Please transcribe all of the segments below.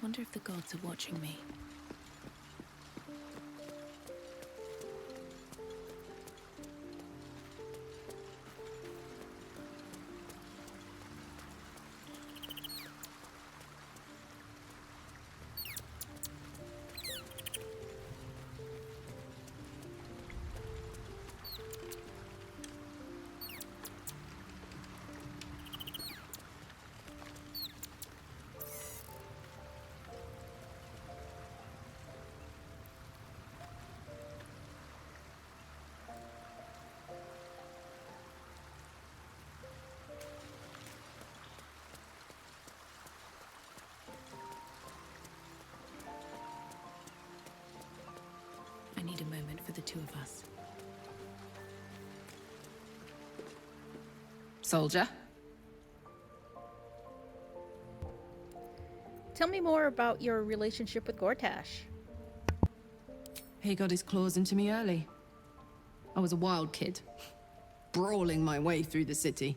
Wonder if the gods are watching me. I need a moment for the two of us. Soldier? Tell me more about your relationship with Gortash. He got his claws into me early. I was a wild kid, brawling my way through the city.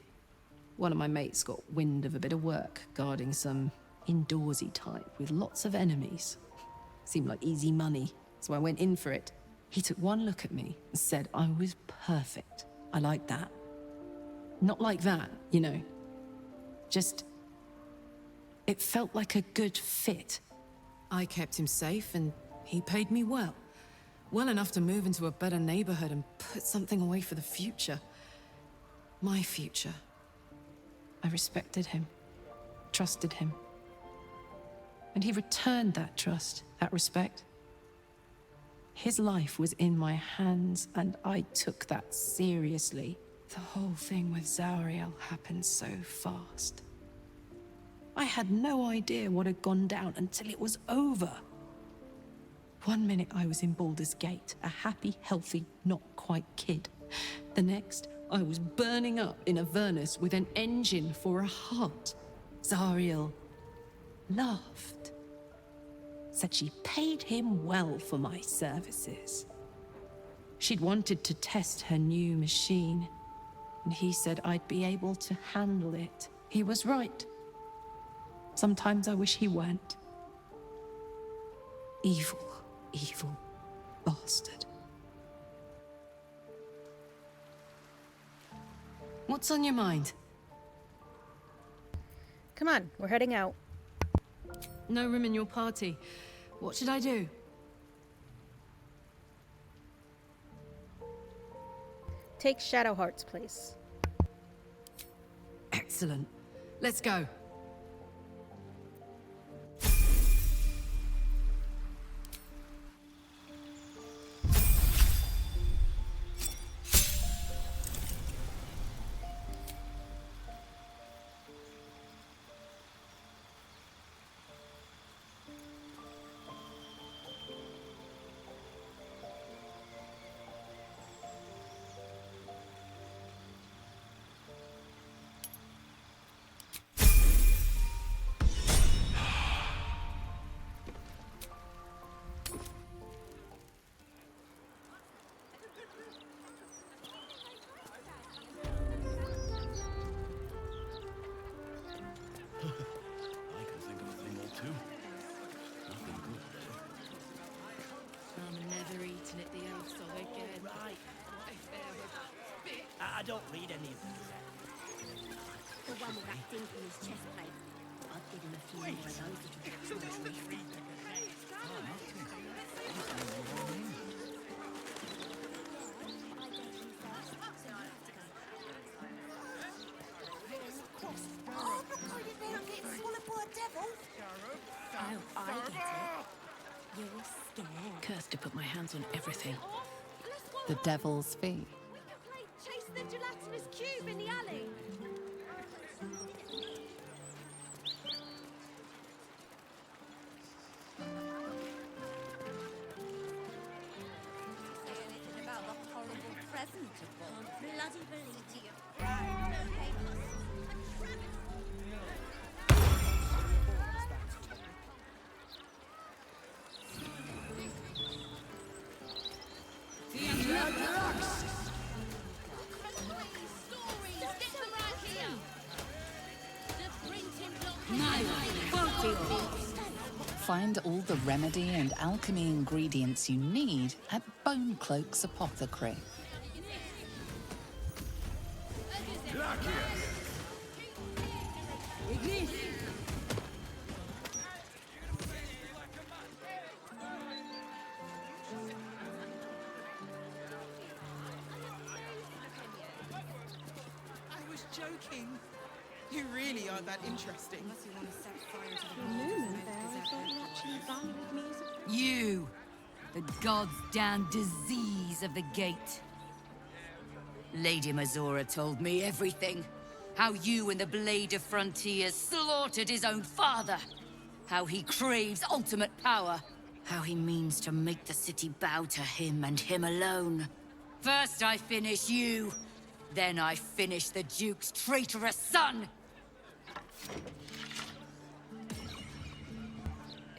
One of my mates got wind of a bit of work guarding some indoorsy type with lots of enemies. Seemed like easy money, so I went in for it. He took one look at me and said I was perfect. I liked that. Not like that, you know. Just... it felt like a good fit. I kept him safe and he paid me well. Well enough to move into a better neighborhood and put something away for the future. My future. I respected him, trusted him. And he returned that trust, that respect. His life was in my hands, and I took that seriously. The whole thing with Zauriel happened so fast. I had no idea what had gone down until it was over. One minute I was in Baldur's Gate, a happy, healthy, not quite kid. The next, I was burning up in Avernus with an engine for a heart. Zauriel laughed. Said she paid him well for my services. She'd wanted to test her new machine, and he said I'd be able to handle it. He was right. Sometimes I wish he weren't. Evil, evil bastard. What's on your mind? Come on, we're heading out. No room in your party. What should I do? Take Shadowheart's place. Excellent. Let's go. I can think of a thing or two. Nothing good, I'm never eating at the elves again. Right. I don't read any of these. The one with that dink in his chest plate. I'd give him a few more of those to get So this is read Oh, the kind of man getting swallowed by a devil? Oh, I get it. You're scared. Cursed to put my hands on everything. The devil's fee. We can play Chase the Gelatinous Cube in the alley. Say anything about the horrible present of all bloody believe you. Find all the remedy and alchemy ingredients you need at Bonecloak's Apothecary. I was joking. You really are that interesting. You! The god's damn disease of the gate. Lady Mazora told me everything. How you and the Blade of Frontiers slaughtered his own father. How he craves ultimate power. How he means to make the city bow to him and him alone. First I finish you, then I finish the Duke's traitorous son!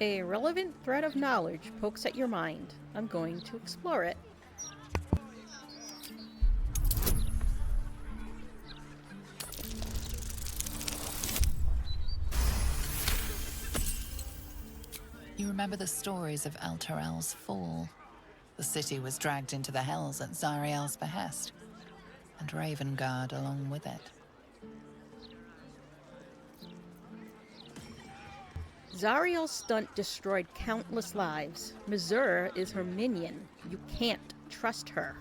A relevant thread of knowledge pokes at your mind. I'm going to explore it. You remember the stories of Elturel's fall. The city was dragged into the Hells at Zariel's behest, and Ravengard along with it. Zariel's stunt destroyed countless lives. Mazur is her minion. You can't trust her.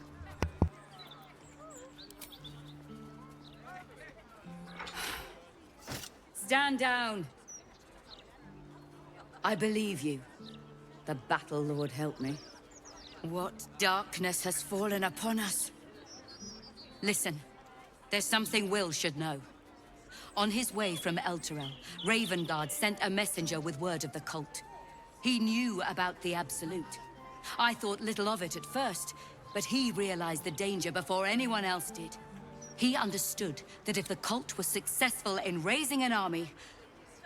Stand down! I believe you. The Battle Lord help me. What darkness has fallen upon us? Listen, there's something Will should know. On his way from Elturel, Ravengard sent a messenger with word of the cult. He knew about the Absolute. I thought little of it at first, but he realized the danger before anyone else did. He understood that if the cult was successful in raising an army,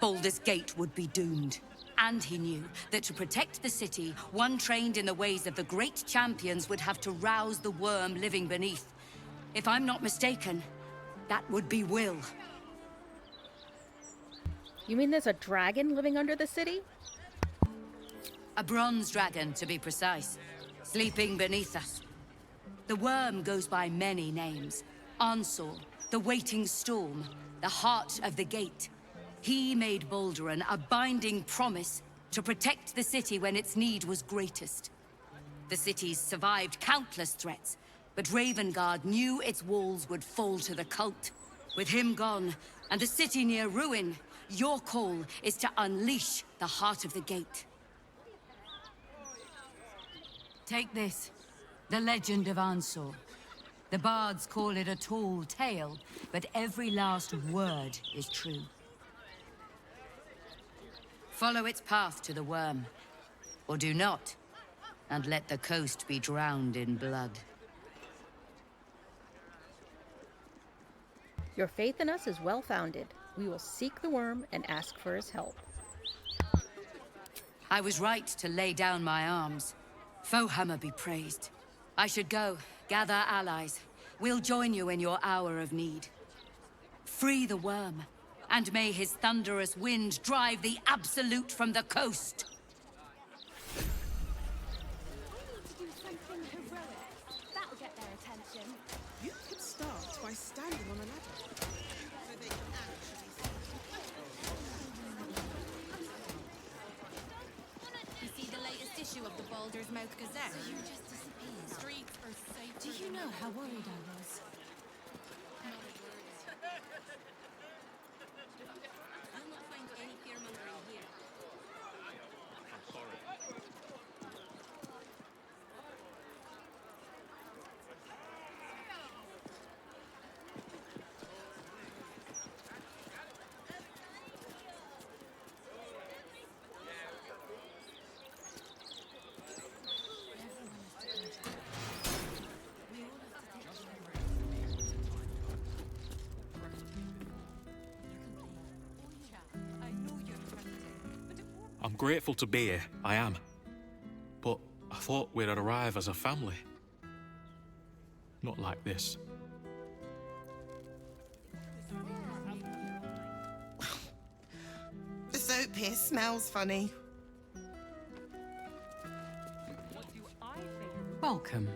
Baldur's Gate would be doomed. And he knew that to protect the city, one trained in the ways of the great champions would have to rouse the worm living beneath. If I'm not mistaken, that would be Will. You mean there's a dragon living under the city? A bronze dragon, to be precise, sleeping beneath us. The worm goes by many names. Ansor, the Waiting Storm, the Heart of the Gate. He made Baldur a binding promise to protect the city when its need was greatest. The city's survived countless threats, but Ravengard knew its walls would fall to the cult. With him gone, and the city near ruin, your call is to unleash the Heart of the Gate. Take this, the legend of Ansor. The bards call it a tall tale, but every last word is true. Follow its path to the worm, or do not, and let the coast be drowned in blood. Your faith in us is well-founded. We will seek the worm and ask for his help. I was right to lay down my arms. Fohammer be praised. I should go, gather allies. We'll join you in your hour of need. Free the worm, and may his thunderous wind drive the Absolute from the coast. Do something heroic. That'll get their attention. You could start by standing on a ladder. So they can actually see. You see the latest issue of the Baldur's Mouth Gazette? So you just disappeared. Streets are safe. Do you know how worried I was? I'll not find any fear-mongering here. I'm sorry. I'm grateful to be here, I am. But I thought we'd arrive as a family. Not like this. The soap here smells funny. welcome.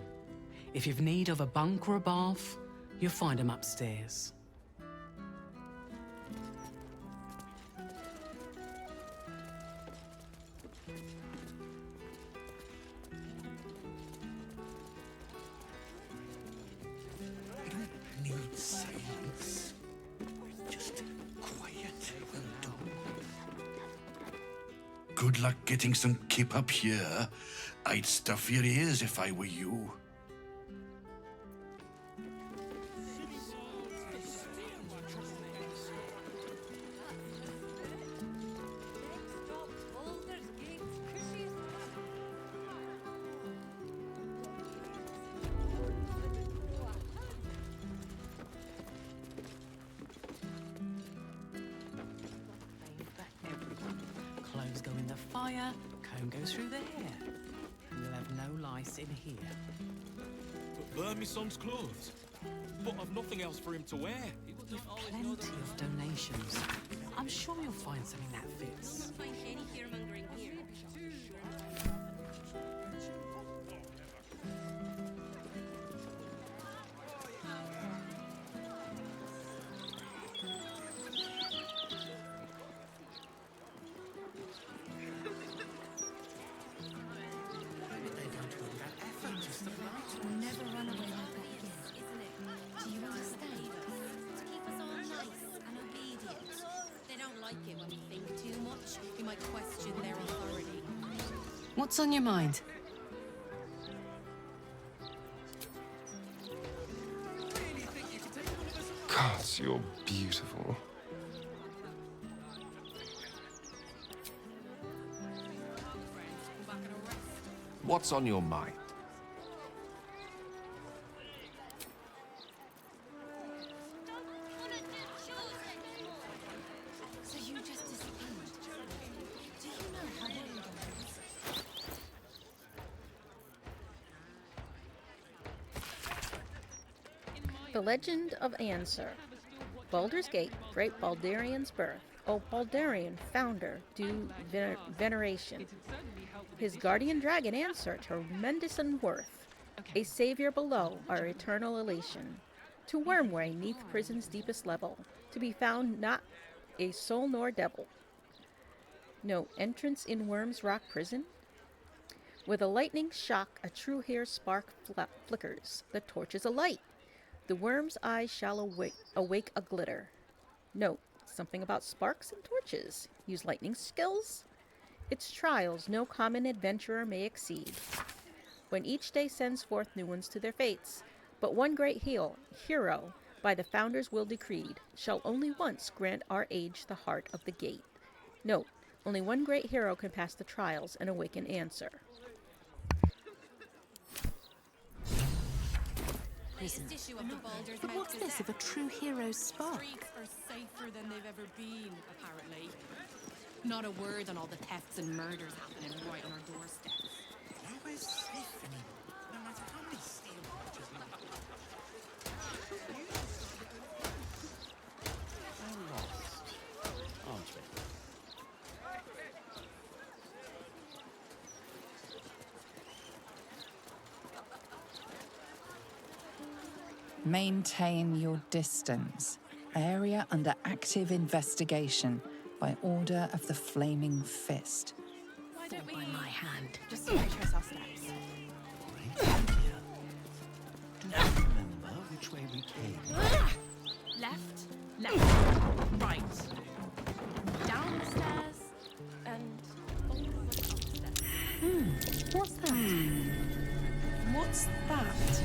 If you've need of a bunk or a bath, you'll find them upstairs. Need silence. Just quiet will do. Good luck getting some kip up here. I'd stuff your ears if I were you. Clothes go in the fire, comb goes through the hair. And you'll have no lice in here. But burn me son's clothes. But I've nothing else for him to wear. You've plenty of donations. I'm sure you'll find something that fits. Find any fear-mongering here. Never run away like that again, isn't it? Do you understand? To keep us all nice and obedient. They don't like it when we think too much. We might question their authority. What's on your mind? Gods, you're beautiful. What's on your mind? So you just disappeared. Do you know how worried I was? The Legend of Answer. Baldur's Gate, Great Baldurian's birth. O Baldurian, founder, due veneration. His guardian dragon Answer, tremendous in worth. A savior below, our eternal elation. To Wormway, neath prison's deepest level. To be found not a soul nor devil. No entrance in Worm's rock prison. With a lightning shock, a true hair spark flickers. The torch is alight. The worm's eyes shall awake a glitter. Note, something about sparks and torches. Use lightning skills? Its trials no common adventurer may exceed. When each day sends forth new ones to their fates, but one great hero, by the founder's will decreed, shall only once grant our age the heart of the gate. Note, only one great hero can pass the trials and awaken Answer. Latest issue of the Balder's But what's this of a true hero's spark? Streets are safer than they've ever been, apparently. Not a word on all the thefts and murders happening right on our doorsteps. Always safe anymore, no matter how many steel barges we have. We're lost, aren't we? Maintain your distance. Area under active investigation by order of the Flaming Fist. Why don't we... By my hand. Just retrace our steps. Do you remember which way we came? Left, left, right. Down the stairs, and up the stairs. What's that? What's that?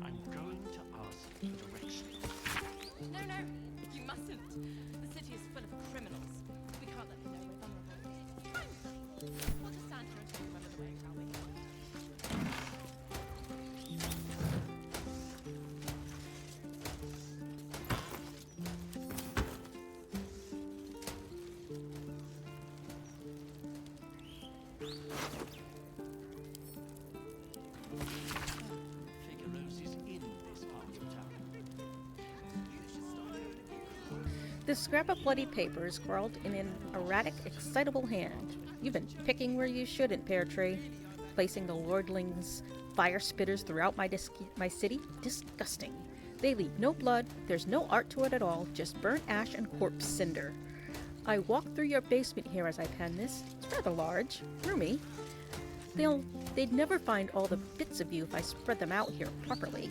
I'm going to ask for directions. No, no, you mustn't. The city is full of criminals. We can't let them know we're vulnerable. Fine. We'll just stand here until we remember the way, shall we? This scrap of bloody paper is scrawled in an erratic, excitable hand. You've been picking where you shouldn't, Pear Tree. Placing the lordlings' fire spitters throughout my city? Disgusting. They leave no blood, there's no art to it at all, just burnt ash and corpse cinder. I walk through your basement here as I pen this. It's rather large, roomy. They'd never find all the bits of you if I spread them out here properly.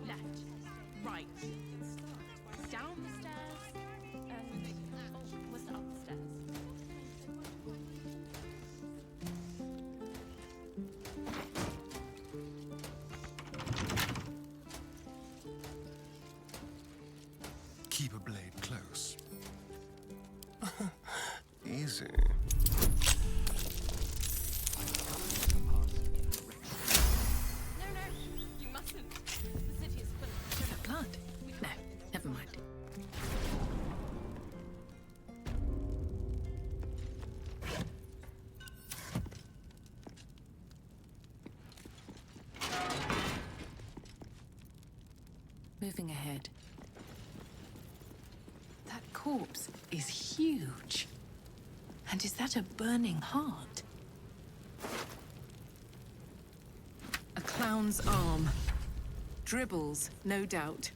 Left, right, down the stairs, and was it up the stairs? Keep a blade close. Easy. No, you mustn't. The city is full of criminals. Blood? No, never mind. Moving ahead. That corpse is huge. And is that a burning heart? A clown's arm. Dribbles, no doubt.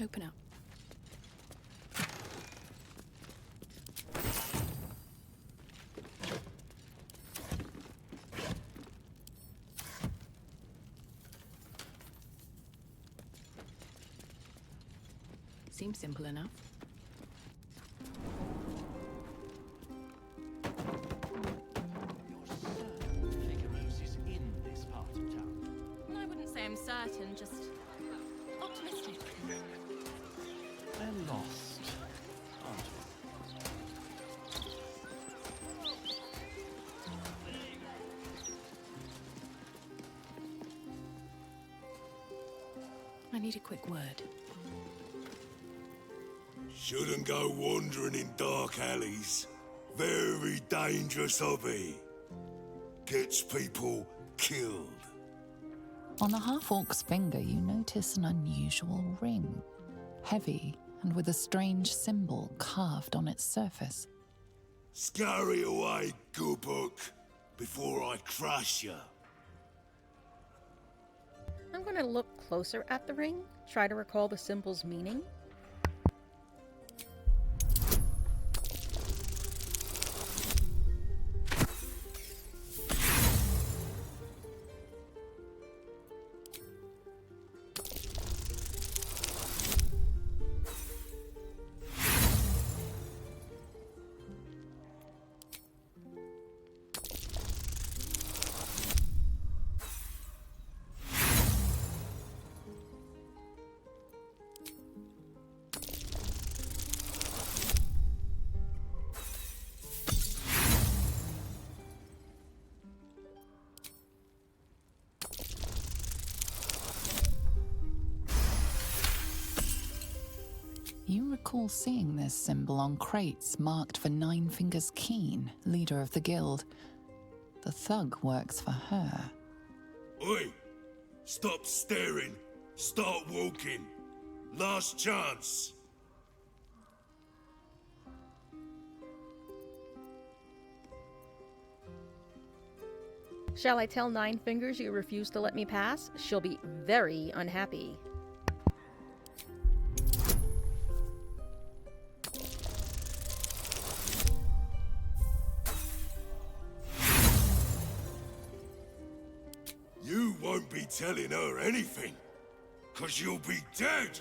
Open up. Seems simple enough. I wouldn't say I'm certain, just optimistic. They're lost, aren't I need a quick word. Shouldn't go wandering in dark alleys. Very dangerous hobby. Gets people killed. On the half-orc's finger, you notice an unusual ring. Heavy and with a strange symbol carved on its surface. Scurry away, Goobuk, before I crush you. I'm going to look closer at the ring, try to recall the symbol's meaning. recall seeing this symbol on crates marked for Nine Fingers Keen, leader of the guild. The thug works for her. Oi! Stop staring. Start walking. Last chance. Shall I tell Nine Fingers you refuse to let me pass? She'll be very unhappy. You won't be telling her anything, 'cause you'll be dead.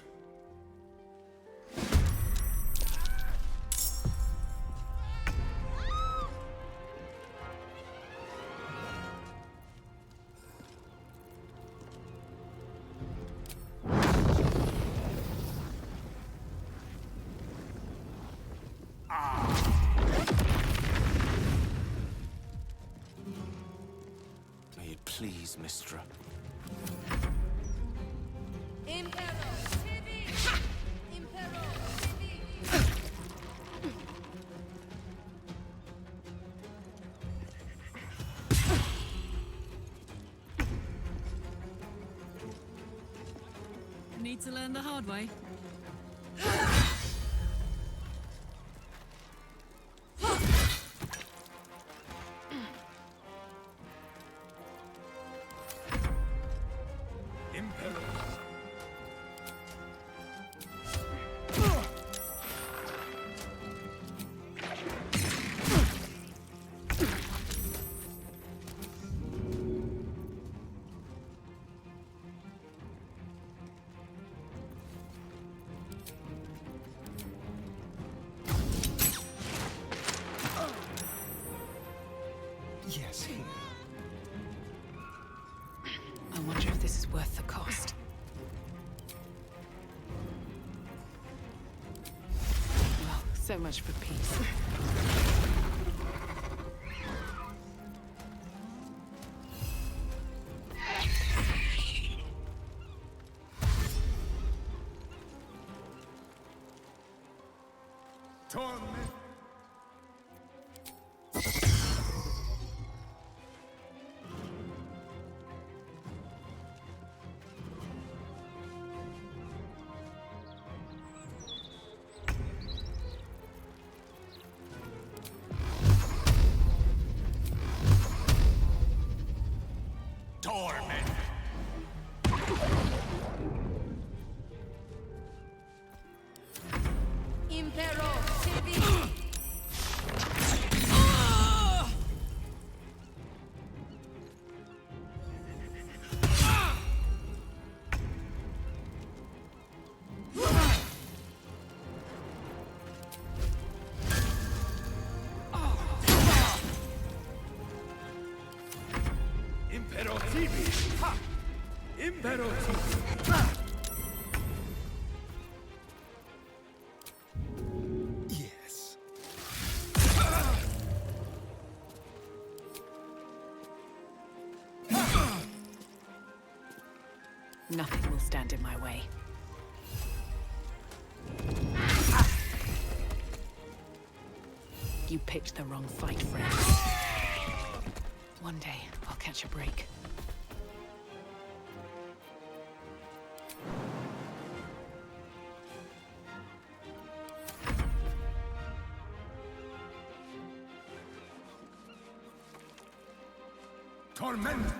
May it please, Mistra. Need to learn the hard way. Yes, here. I wonder if this is worth the cost. Well, so much for peace. Torment. Yes. Nothing will stand in my way. You picked the wrong fight, friend. One day, I'll catch a break. Torment.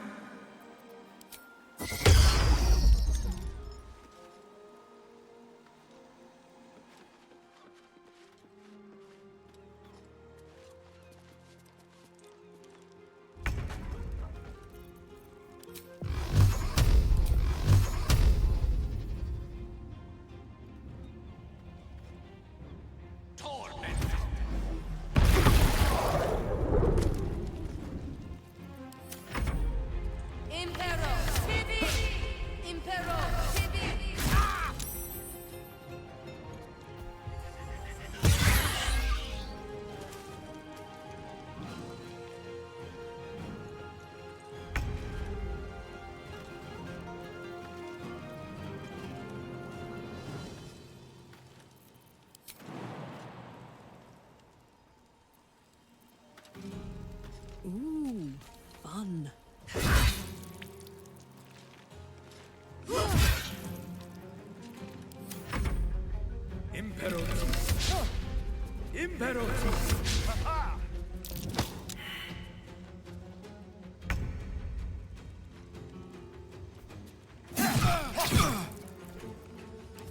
Ooh, fun. Imperatus. Imperatus.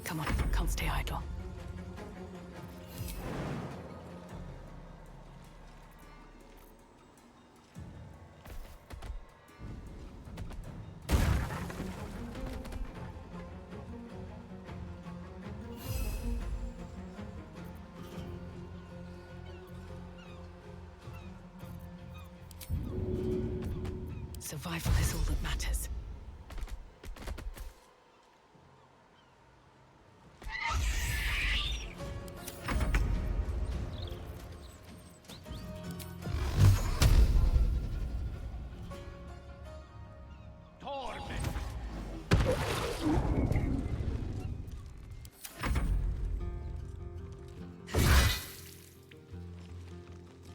Come on, can't stay idle. Survival is all that matters.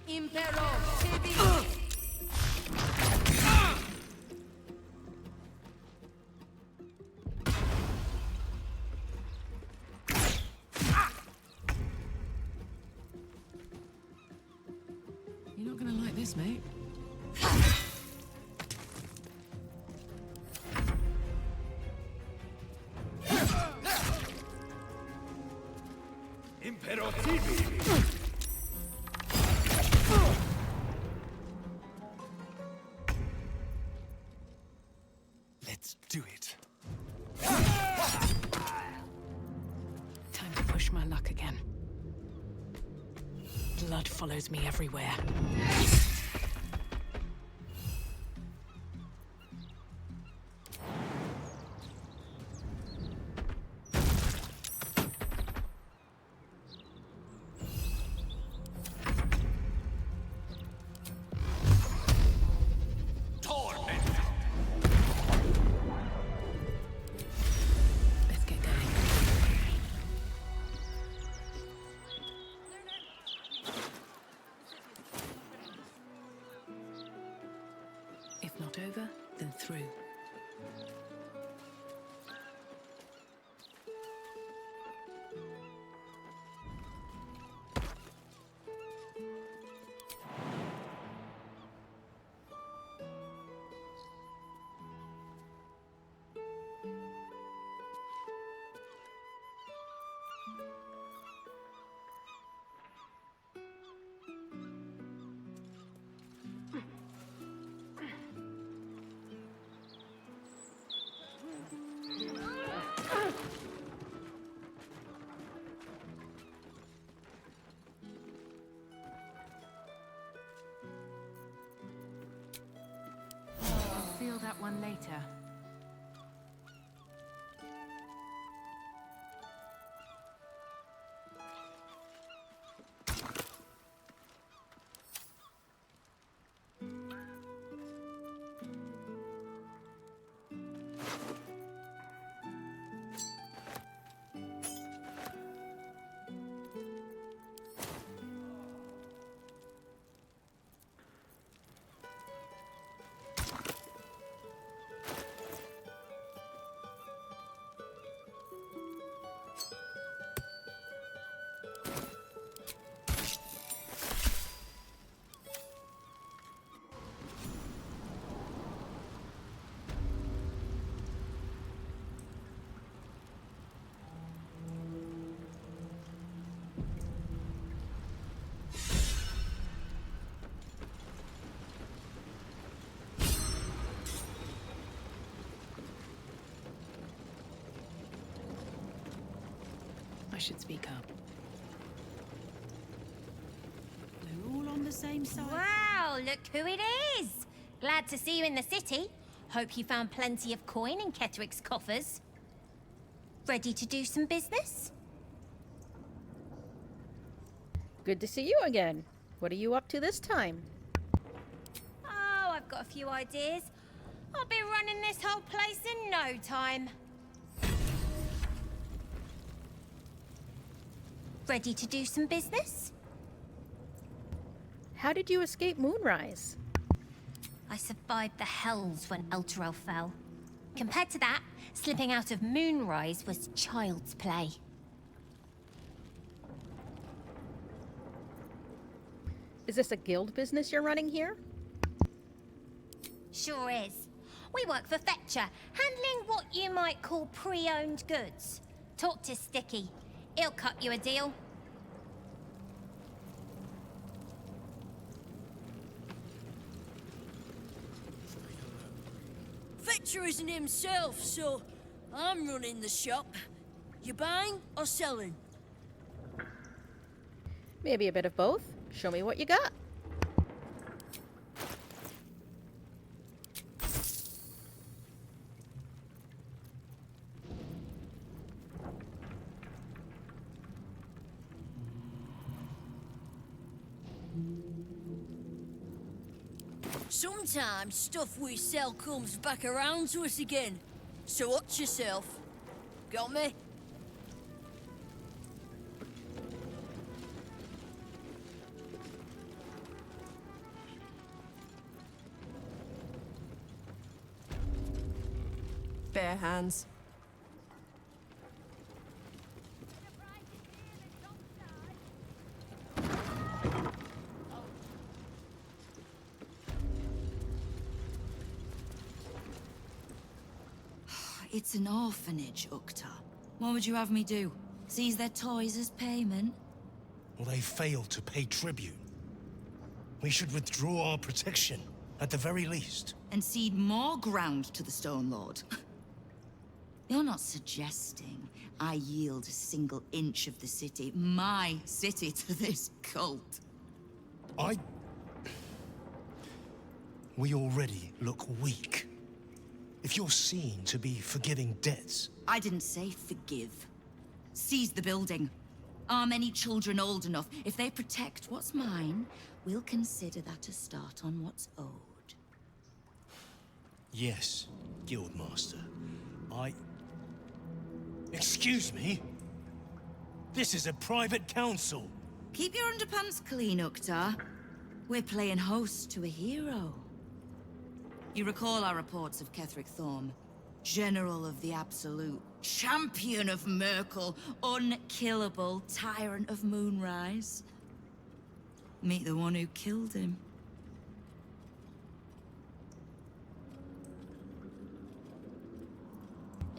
Impero, Tibi! You're not gonna like this, mate. Imperativ. Let's do it. Time to push my luck again. Blood follows me everywhere. Let's get going. If not over, then through. I'll feel that one later. I should speak up. We're all on the same side. Wow, look who it is! Glad to see you in the city. Hope you found plenty of coin in Ketteric's coffers. Ready to do some business? Good to see you again. What are you up to this time? Oh, I've got a few ideas. I'll be running this whole place in no time. Ready to do some business? How did you escape Moonrise? I survived the hells when Elturel fell. Compared to that, slipping out of Moonrise was child's play. Is this a guild business you're running here? Sure is. We work for Fetcher, handling what you might call pre-owned goods. Talk to Sticky. He'll cut you a deal. Fetcher isn't himself, so I'm running the shop. You buying or selling? Maybe a bit of both. Show me what you got. Sometimes stuff we sell comes back around to us again. So watch yourself. Got me? Bare hands. It's an orphanage, Ukta. What would you have me do? Seize their toys as payment? Well, they failed to pay tribute. We should withdraw our protection, at the very least. And cede more ground to the Stone Lord? You're not suggesting I yield a single inch of the city, my city, to this cult? We already look weak. If you're seen to be forgiving debts... I didn't say forgive. Seize the building. Arm any children old enough. If they protect what's mine, we'll consider that a start on what's owed. Yes, Guildmaster. Excuse me? This is a private council. Keep your underpants clean, Uktar. We're playing host to a hero. You recall our reports of Ketheric Thorm, General of the Absolute, Champion of Merkel, unkillable Tyrant of Moonrise. Meet the one who killed him.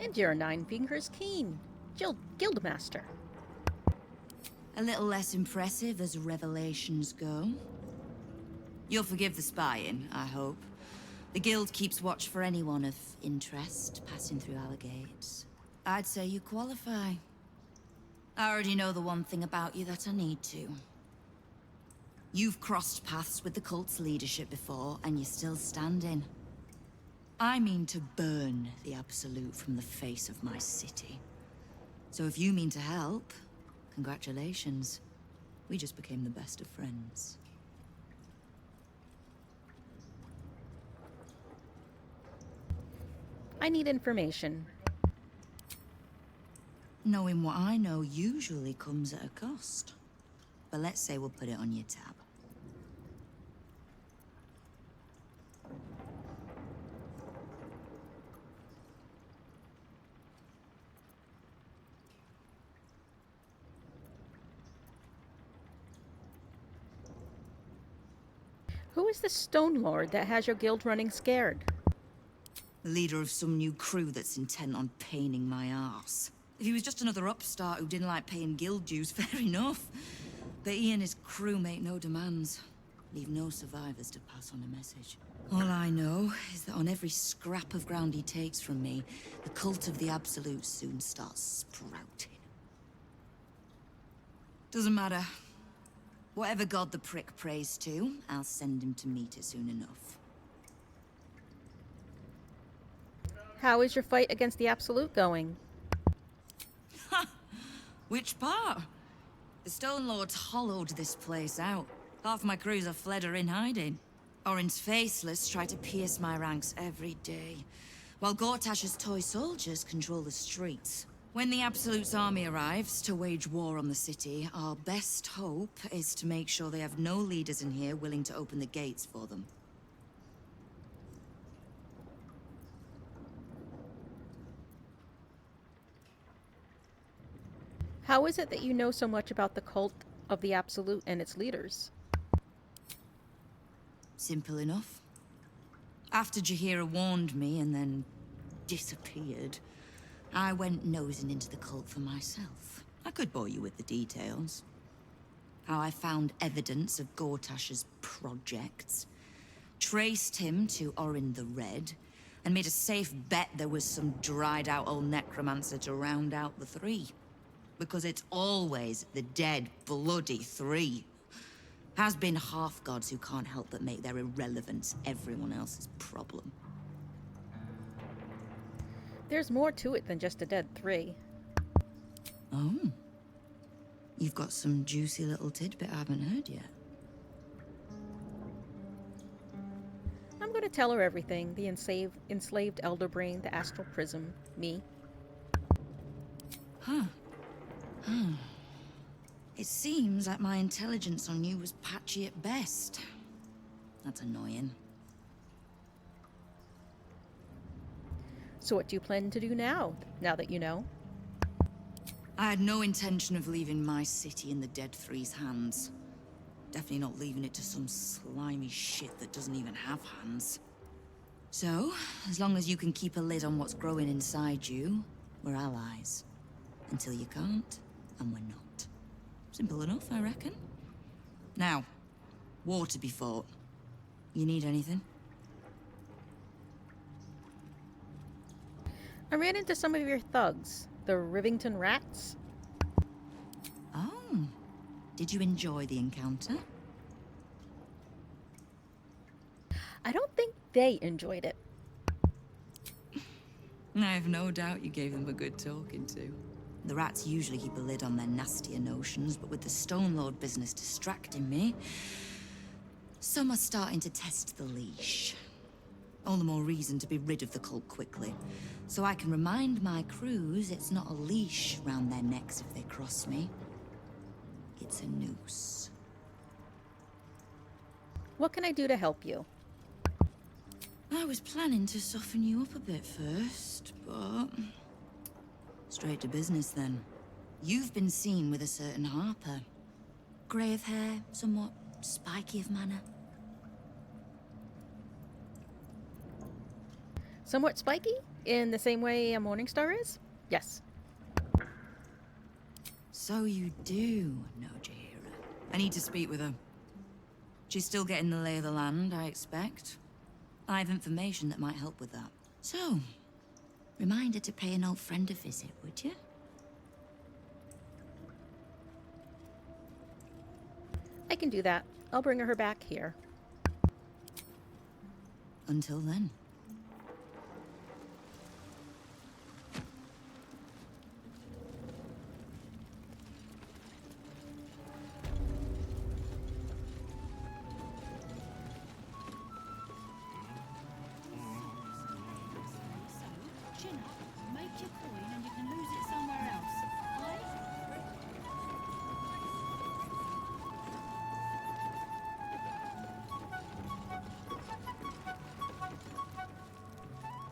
And you're Nine Fingers Keen, Guildmaster. A little less impressive as revelations go. You'll forgive the spying, I hope. The Guild keeps watch for anyone of interest passing through our gates. I'd say you qualify. I already know the one thing about you that I need to. You've crossed paths with the cult's leadership before, and you're still standing. I mean to burn the Absolute from the face of my city. So if you mean to help, congratulations. We just became the best of friends. I need information. Knowing what I know usually comes at a cost. But let's say we'll put it on your tab. Who is the Stone Lord that has your guild running scared? The leader of some new crew that's intent on paining my arse. If he was just another upstart who didn't like paying guild dues, fair enough. But he and his crew make no demands. Leave no survivors to pass on a message. All I know is that on every scrap of ground he takes from me, the cult of the Absolute soon starts sprouting. Doesn't matter. Whatever god the prick prays to, I'll send him to meet it soon enough. How is your fight against the Absolute going? Ha! Which part? The Stone Lords hollowed this place out. Half my crews have fled or in hiding. Orin's Faceless try to pierce my ranks every day, while Gortash's toy soldiers control the streets. When the Absolute's army arrives to wage war on the city, our best hope is to make sure they have no leaders in here willing to open the gates for them. How is it that you know so much about the cult of the Absolute and its leaders? Simple enough. After Jaheira warned me and then disappeared, I went nosing into the cult for myself. I could bore you with the details. How I found evidence of Gortash's projects, traced him to Orin the Red, and made a safe bet there was some dried-out old necromancer to round out the three. Because it's always the dead, bloody three. Has been half-gods who can't help but make their irrelevance everyone else's problem. There's more to it than just a dead three. Oh. You've got some juicy little tidbit I haven't heard yet. I'm going to tell her everything. The enslaved elder brain, the astral prism, me. Huh. It seems like my intelligence on you was patchy at best. That's annoying. So what do you plan to do now that you know? I had no intention of leaving my city in the Dead Three's hands. Definitely not leaving it to some slimy shit that doesn't even have hands. So, as long as you can keep a lid on what's growing inside you, we're allies. Until you can't, and we're not. Simple enough, I reckon. Now, war to be fought. You need anything? I ran into some of your thugs, the Rivington Rats. Oh, did you enjoy the encounter? I don't think they enjoyed it. I have no doubt you gave them a good talking to. The rats usually keep a lid on their nastier notions, but with the Stone Lord business distracting me, some are starting to test the leash. All the more reason to be rid of the cult quickly, so I can remind my crews it's not a leash round their necks if they cross me. It's a noose. What can I do to help you? I was planning to soften you up a bit first, but... straight to business then. You've been seen with a certain Harper. Grey of hair, somewhat spiky of manner. Somewhat spiky? In the same way a Morningstar is? Yes. So you do know Jaheira. I need to speak with her. She's still getting the lay of the land, I expect. I have information that might help with that. So, remind her to pay an old friend a visit, would you? I can do that. I'll bring her back here. Until then.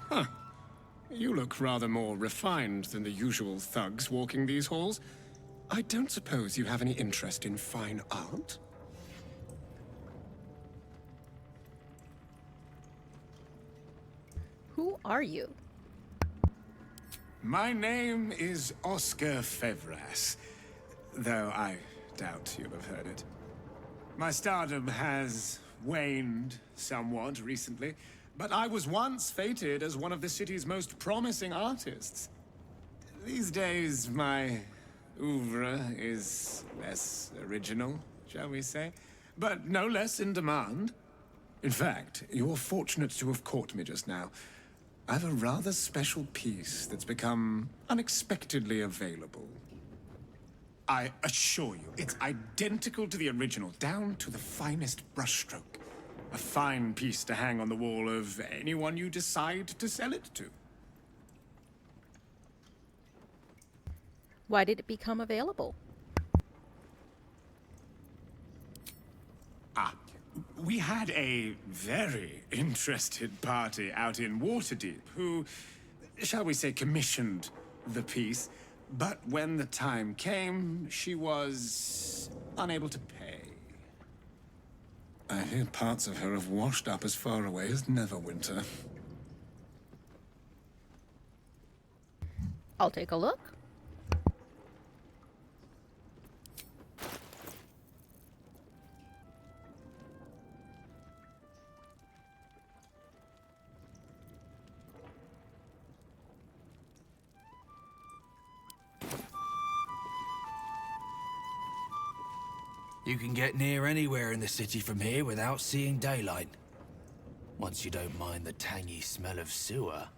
Huh. You look rather more refined than the usual thugs walking these halls. I don't suppose you have any interest in fine art? Who are you? My name is Oscar Fevras, though I doubt you'll have heard it. My stardom has waned somewhat recently, but I was once fated as one of the city's most promising artists. These days, my oeuvre is less original, shall we say, but no less in demand. In fact, you're fortunate to have caught me just now. I have a rather special piece that's become unexpectedly available. I assure you, it's identical to the original, down to the finest brushstroke. A fine piece to hang on the wall of anyone you decide to sell it to. Why did it become available? We had a very interested party out in Waterdeep who, shall we say, commissioned the piece, But when the time came, she was unable to pay. I hear parts of her have washed up as far away as Neverwinter. I'll take a look. You can get near anywhere in the city from here without seeing daylight. Once you don't mind the tangy smell of sewer.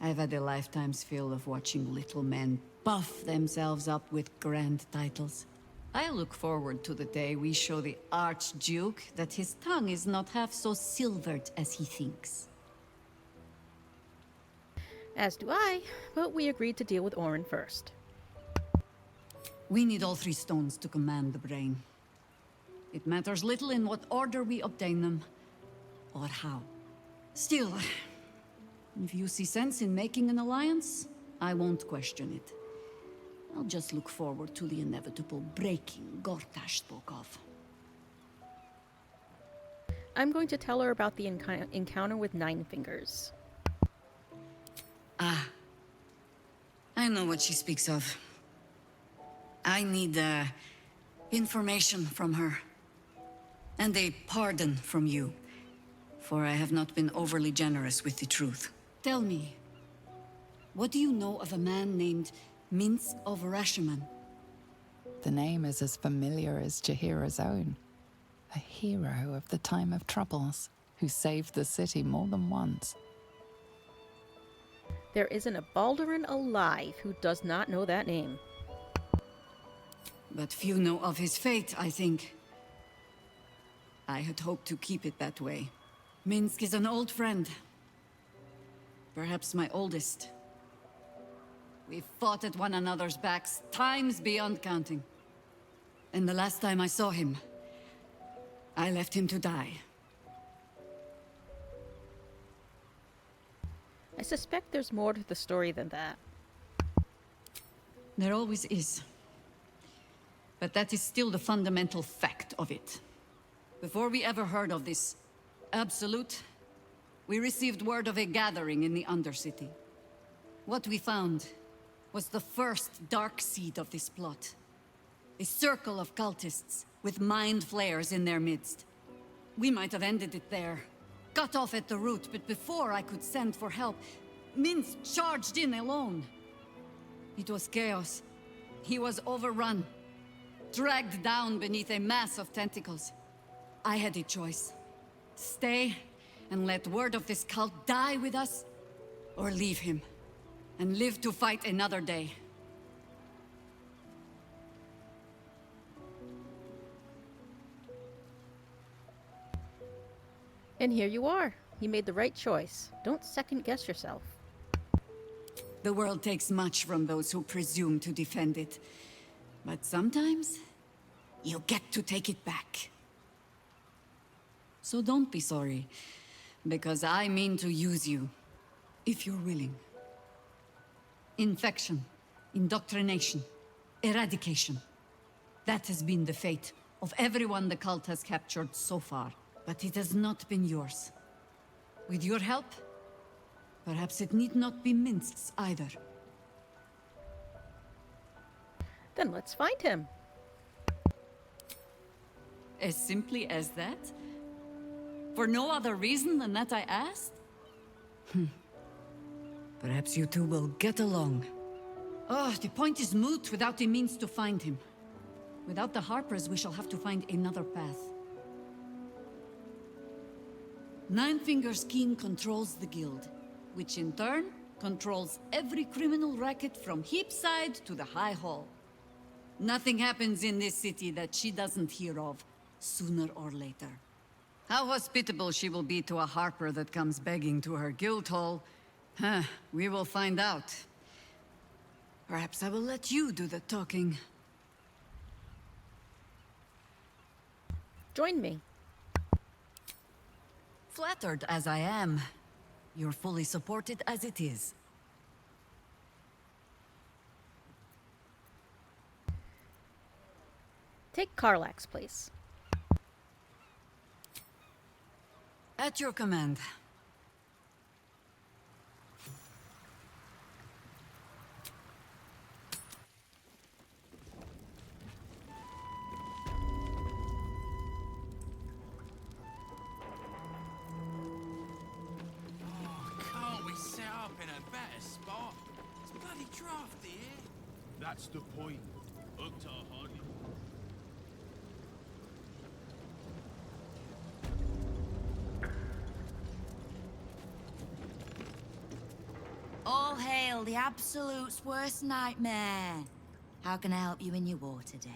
I've had a lifetime's fill of watching little men buff themselves up with grand titles. I look forward to the day we show the Archduke that his tongue is not half so silvered as he thinks. As do I, but we agreed to deal with Orin first. We need all 3 stones to command the brain. It matters little in what order we obtain them, or how. Still, if you see sense in making an alliance, I won't question it. I'll just look forward to the inevitable breaking Gortash spoke of. I'm going to tell her about the encounter with Nine Fingers. Ah. I know what she speaks of. I need, information from her. And a pardon from you, for I have not been overly generous with the truth. Tell me, what do you know of a man named Minsk of Rashiman? The name is as familiar as Jahira's own. A hero of the time of troubles, who saved the city more than once. There isn't a Balduran alive who does not know that name. But few know of his fate, I think. I had hoped to keep it that way. Minsk is an old friend. Perhaps my oldest. We fought at one another's backs, times beyond counting. And the last time I saw him, I left him to die. I suspect there's more to the story than that. There always is. But that is still the fundamental fact of it. Before we ever heard of this Absolute, we received word of a gathering in the Undercity. What we found was the first dark seed of this plot. A circle of cultists with mind flayers in their midst. We might have ended it there, cut off at the root, but before I could send for help, Minsk charged in alone. It was chaos. He was overrun, dragged down beneath a mass of tentacles. I had a choice. Stay and let word of this cult die with us, or leave him and live to fight another day. And here you are. You made the right choice. Don't second guess yourself. The world takes much from those who presume to defend it. But sometimes, you get to take it back. So don't be sorry, because I mean to use you, if you're willing. Infection, indoctrination, eradication. That has been the fate of everyone the cult has captured so far. But it has not been yours. With your help, perhaps it need not be Minsk's either. Then let's find him. As simply as that? For no other reason than that I asked? Perhaps you two will get along. Oh, the point is moot without the means to find him. Without the Harpers, we shall have to find another path. Nine Fingers King controls the guild, which in turn controls every criminal racket from Heapside to the High Hall. Nothing happens in this city that she doesn't hear of, sooner or later. How hospitable she will be to a harper that comes begging to her guild hall, we will find out. Perhaps I will let you do the talking. Join me. Flattered as I am, you're fully supported as it is. Take Karlach's place. At your command. Can't we set up in a better spot? It's bloody drafty here. That's the point. Uktar hardly. All hail the Absolute's worst nightmare. How can I help you in your war today?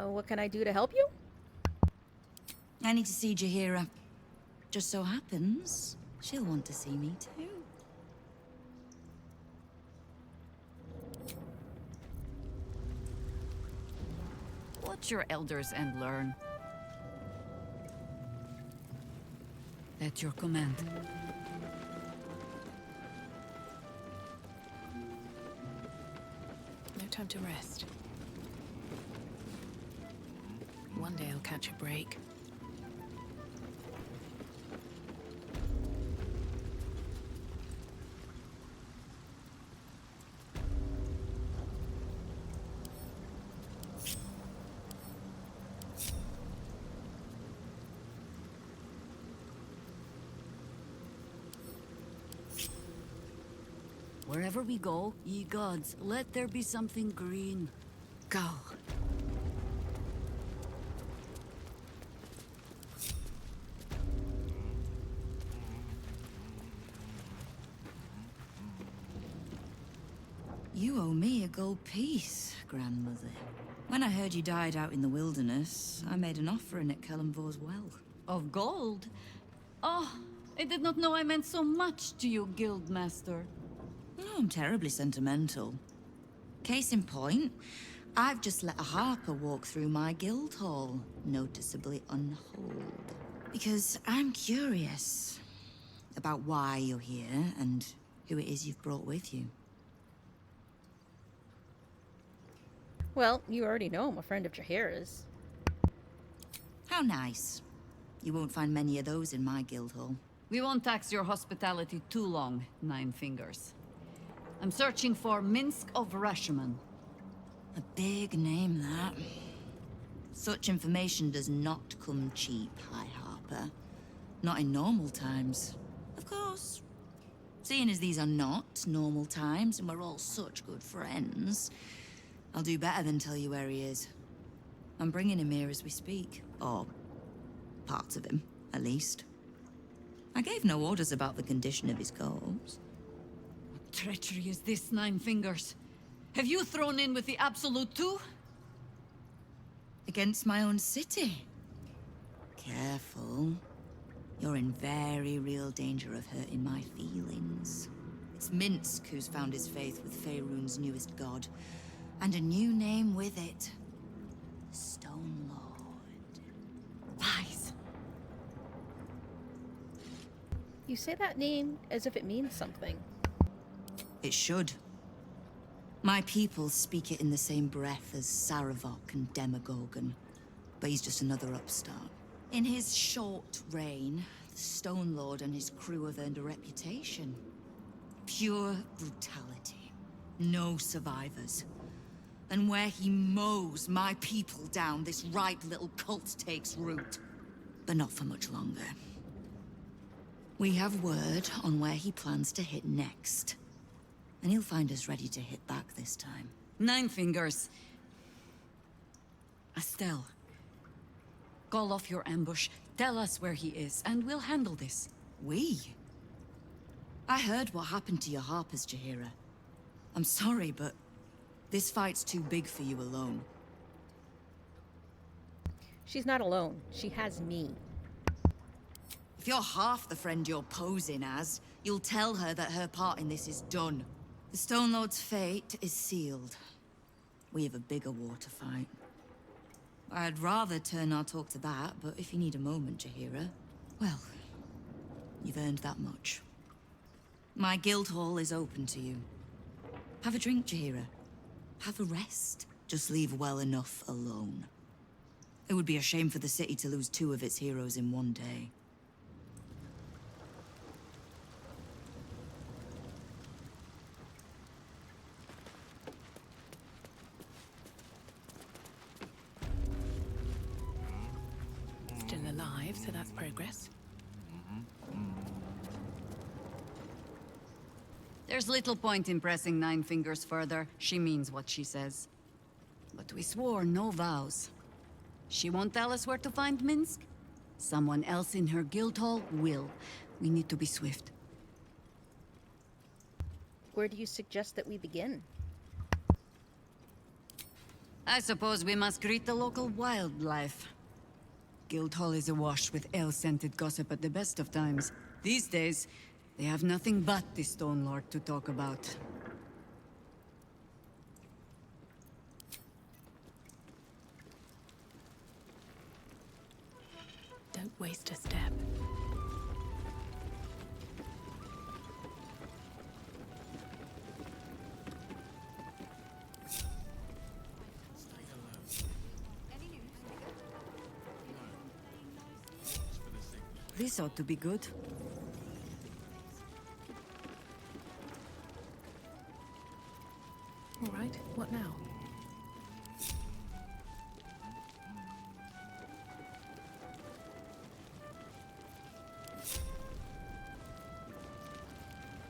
What can I do to help you? I need to see Jaheira. Just so happens, she'll want to see me too. Watch your elders and learn. At your command. No time to rest. One day I'll catch a break. Wherever we go, ye gods, let there be something green. Go. You owe me a gold piece, grandmother. When I heard you died out in the wilderness, I made an offering at Kellenvor's well. Of gold? Oh, I did not know I meant so much to you, Guildmaster. Oh, I'm terribly sentimental. Case in point, I've just let a harper walk through my guild hall, noticeably unholed. Because I'm curious about why you're here and who it is you've brought with you. Well, you already know I'm a friend of Jaheira's. How nice. You won't find many of those in my guild hall. We won't tax your hospitality too long, Nine Fingers. I'm searching for Minsk of Rashomon. A big name, that. Such information does not come cheap, High Harper. Not in normal times. Of course. Seeing as these are not normal times and we're all such good friends, I'll do better than tell you where he is. I'm bringing him here as we speak. Or parts of him, at least. I gave no orders about the condition of his corpse. What treachery is this, Nine Fingers? Have you thrown in with the Absolute too? Against my own city. Careful. You're in very real danger of hurting my feelings. It's Minsk who's found his faith with Faerun's newest god. And a new name with it. The Stone Lord. Lies. You say that name as if it means something. It should. My people speak it in the same breath as Saravok and Demogorgon. But he's just another upstart. In his short reign, the Stone Lord and his crew have earned a reputation. Pure brutality. No survivors. And where he mows my people down, this ripe little cult takes root. But not for much longer. We have word on where he plans to hit next. And he'll find us ready to hit back this time. Nine Fingers. Estelle, call off your ambush, tell us where he is, and we'll handle this. We? I heard what happened to your harpers, Jaheira. I'm sorry, but this fight's too big for you alone. She's not alone. She has me. If you're half the friend you're posing as, you'll tell her that her part in this is done. The Stone Lord's fate is sealed. We have a bigger war to fight. I'd rather turn our talk to that, but if you need a moment, Jaheira, well, you've earned that much. My guild hall is open to you. Have a drink, Jaheira. Have a rest. Just leave well enough alone. It would be a shame for the city to lose 2 of its heroes in one day. Still alive, so that's progress. There's little point in pressing Nine Fingers further. She means what she says. But we swore no vows. She won't tell us where to find Minsk. Someone else in her guild hall will. We need to be swift. Where do you suggest that we begin? I suppose we must greet the local wildlife. Guildhall is awash with ale-scented gossip at the best of times. These days, they have nothing but the Stone Lord to talk about. Don't waste a step. This ought to be good. All right, what now?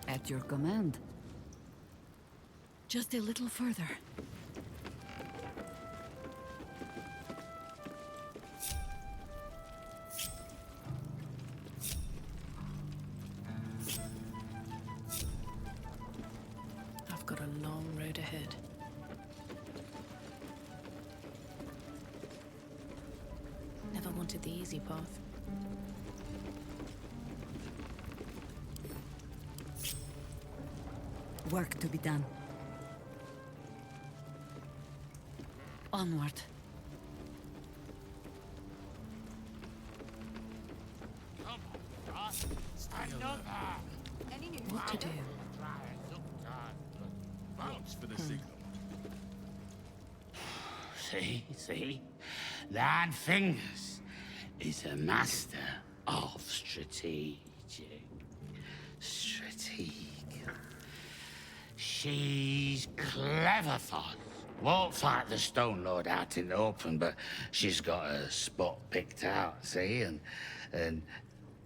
At your command. Just a little further. I've got a long road ahead. Never wanted the easy path. Work to be done. Onward. What to do? Watch for the signal. See? Nine Fingers is a master of strategic. She's clever, Foz. Won't fight the Stone Lord out in the open, but she's got a spot picked out, see?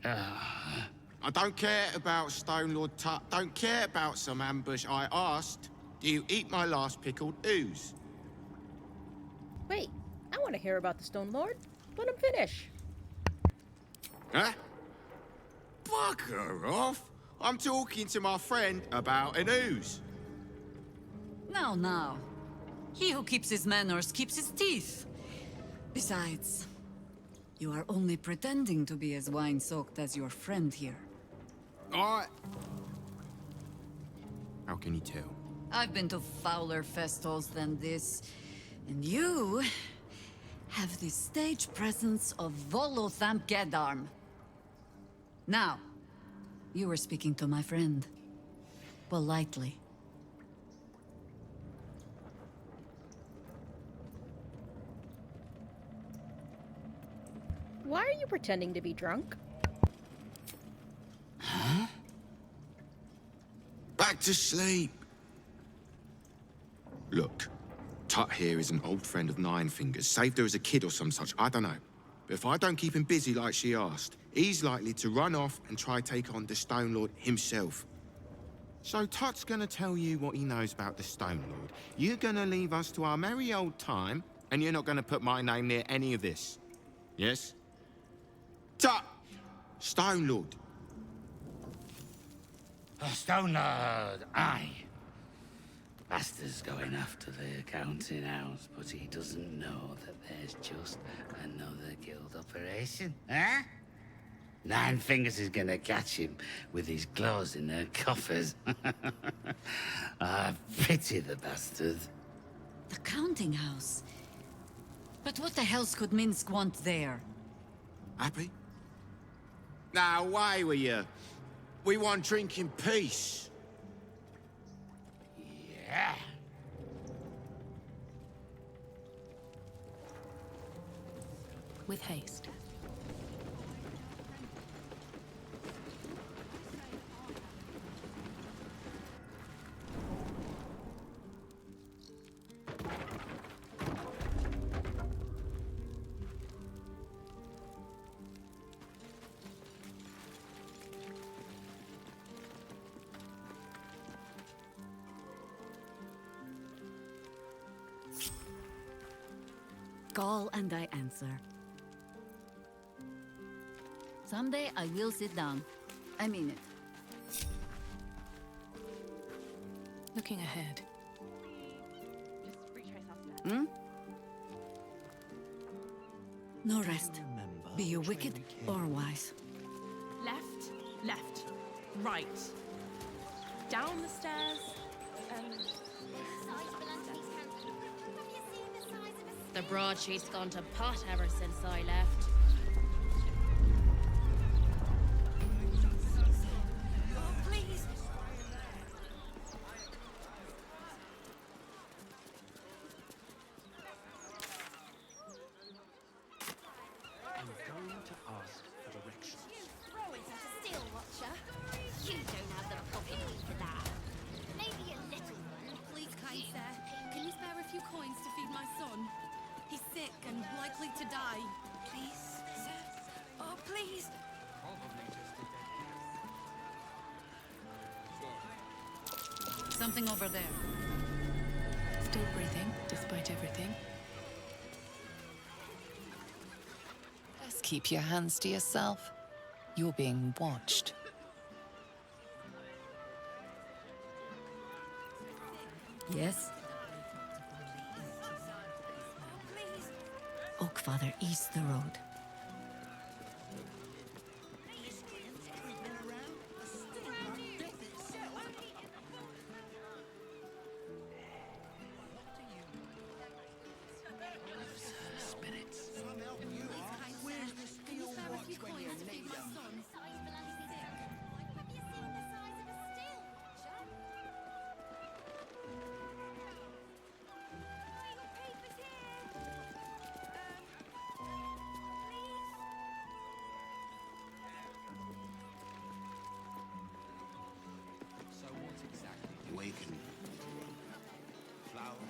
I don't care about Stone Lord Tut. Don't care about some ambush. I asked, do you eat my last pickled ooze? Wait, I want to hear about the Stone Lord. Let him finish. Huh? Bugger off. I'm talking to my friend about an ooze. Now. He who keeps his manners keeps his teeth. Besides, you are only pretending to be as wine-soaked as your friend here. How can you tell? I've been to fouler festivals than this, and you have the stage presence of Volothamp Gedarm. Now, you were speaking to my friend. Politely. Why are you pretending to be drunk? Huh? Back to sleep. Look, Tut here is an old friend of Nine Fingers. Saved her as a kid or some such, I don't know. But if I don't keep him busy like she asked, he's likely to run off and try take on the Stone Lord himself. So Tut's gonna tell you what he knows about the Stone Lord. You're gonna leave us to our merry old time, And you're not going to put my name near any of this. Yes? Tut! Stone Lord. Stone Lord, aye. Bastard's going after the accounting house, but he doesn't know that there's just another guild operation, huh? Nine Fingers is gonna catch him with his claws in her coffers. I pity the bastard. The counting house. But what the hells could Minsk want there? Happy? Now, away with you. We want drink in peace. Yeah. With haste. Call and I answer. Someday I will sit down. I mean it. Looking ahead. Hmm? No rest. Be you wicked or wise. Left, left, right. Down the stairs, and... The broadsheet's gone to pot ever since I left. Please. I'm going to ask for directions. You throw it at a steel watcher. You don't have the pocket for that. Maybe a little one. Please, kind sir, can you spare a few coins to feed my son? He's sick and likely to die. Please, sir. Oh, please. Something over there. Still breathing, despite everything. Just keep your hands to yourself. You're being watched. Yes? Oakfather, ease the road. Awaken. Flower.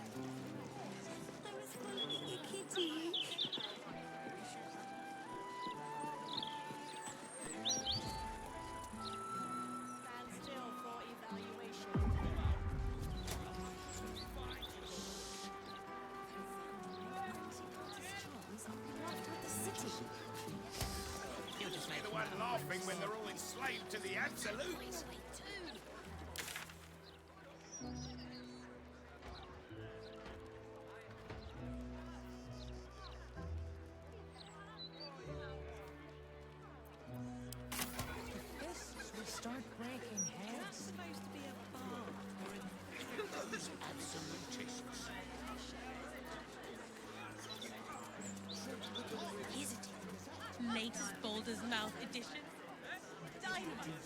Stand still for evaluation. You'll just be the one laughing when they're all enslaved to the Absolute. Start breaking heads. Supposed to be a bar. Those absolutists. Is it? Latest Baldur's Mouth edition. Dynamite.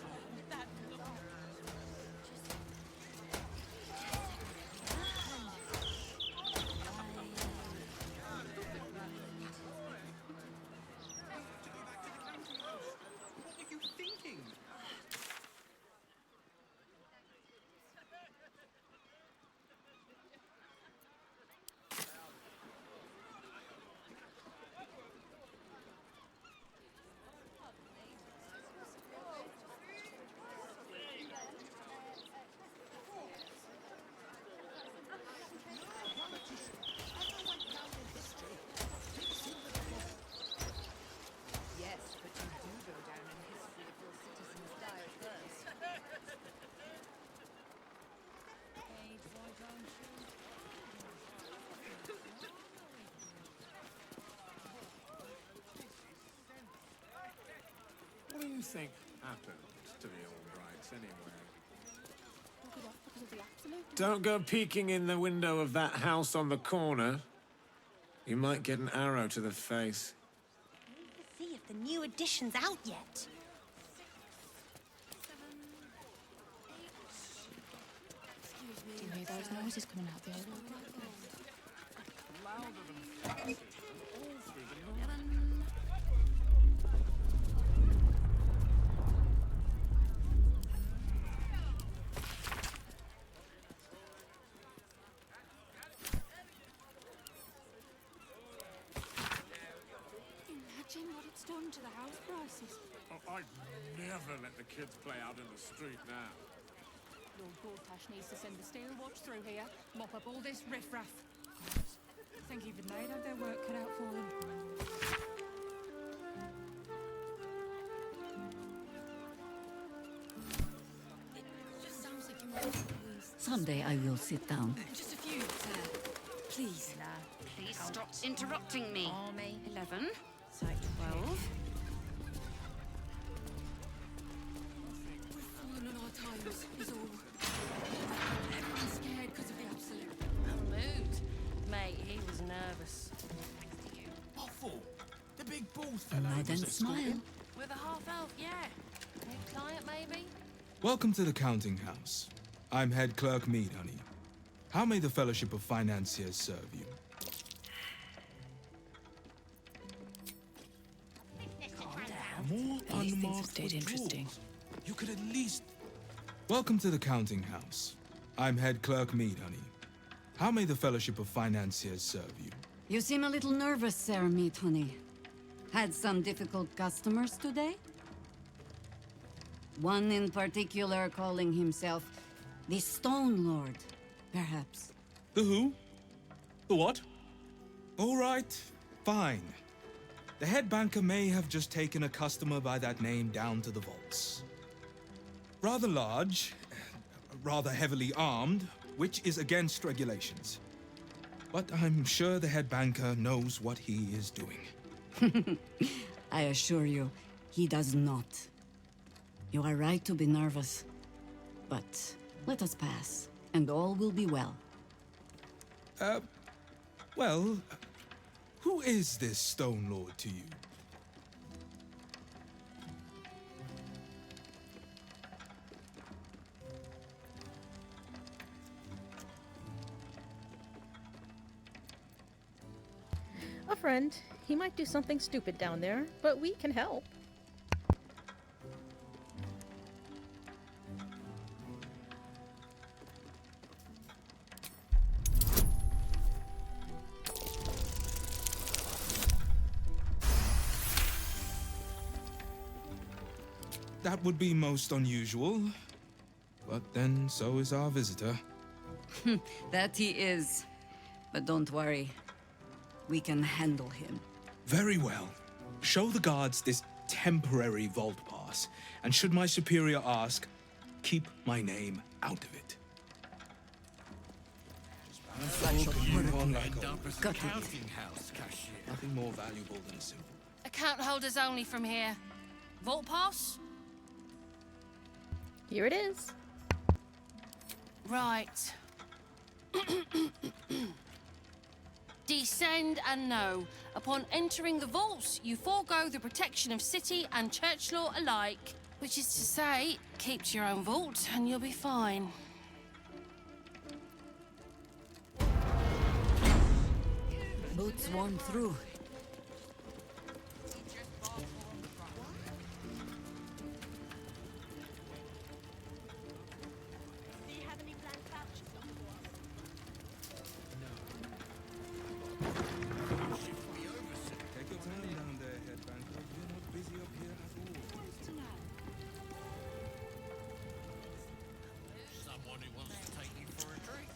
That look. think happened to the Albrights anyway? Don't go peeking in the window of that house on the corner. You might get an arrow to the face. See if the new edition's out yet. Do you hear those noises coming out the old one? Imagine what it's done to the house prices. Oh, I'd never let the kids play out in the street now. Lord Gortash needs to send the steel watch through here, mop up all this riffraff. I think even they'd have their work cut out for them. Someday I will sit down. Just a few, sir. Please. Please stop interrupting me. Army. 11. So 12. We've fallen on our times, is all. Everyone's scared because of the Absolute. Mood. Mate, he was nervous. Awful. The big bald I fellow. then smile. With a half-elf, yeah. New client, maybe? Welcome to the counting house. I'm head clerk Mead, honey. How may the Fellowship of Financiers serve you? More unmarked stayed interesting. You could at least... Welcome to the counting house. I'm head clerk Mead, honey. How may the Fellowship of Financiers serve you? You seem a little nervous, Sir Meat Honey. Had some difficult customers today? One in particular calling himself the Stone Lord, perhaps. The who? The what? All right, fine. The head banker may have just taken a customer by that name down to the vaults. Rather large, rather heavily armed, which is against regulations. But I'm sure the head banker knows what he is doing. I assure you, he does not. You are right to be nervous. But let us pass, and all will be well. Well, who is this Stone Lord to you? A friend. He might do something stupid down there, but we can help. That would be most unusual. But then so is our visitor. That he is. But don't worry. We can handle him. Very well. Show the guards this temporary vault pass, and should my superior ask, keep my name out of it. Counting house cashier. Nothing more valuable than a simple. Account holders only from here. Vault pass? Here it is. Right. Descend and know. Upon entering the vaults, you forego the protection of city and church law alike. Which is to say, keep to your own vault and you'll be fine. Boots worn through. Take your time down there, head banker. We're not busy up here at all. Someone who wants to take you for a drink.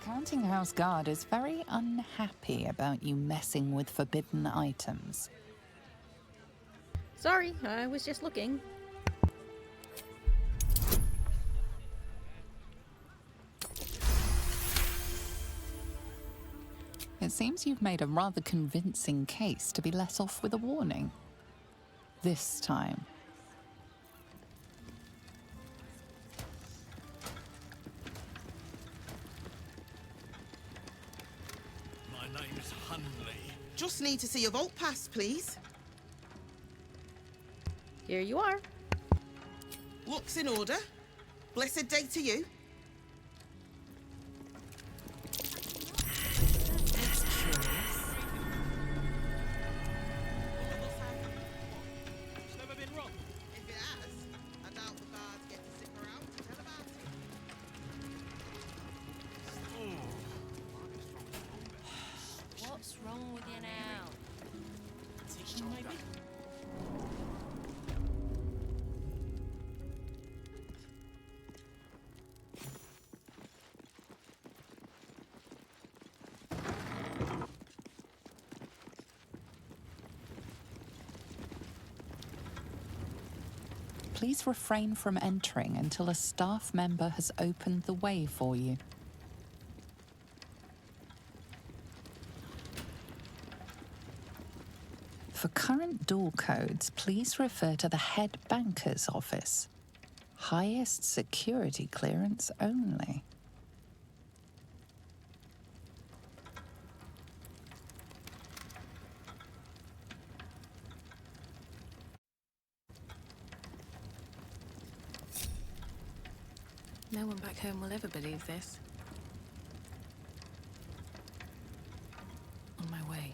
Counting House Guard is very unhappy about you messing with forbidden items. Sorry, I was just looking. It seems you've made a rather convincing case to be let off with a warning. This time. My name's Hunley. Just need to see your vault pass, please. Here you are. Looks in order. Blessed day to you. That's curious. It's never been wrong. If it has, I doubt the guards get to stick around to tell about it. What's wrong with you now? Maybe? Please refrain from entering until a staff member has opened the way for you. For current door codes, please refer to the head banker's office. Highest security clearance only. No one back home will ever believe this. On my way.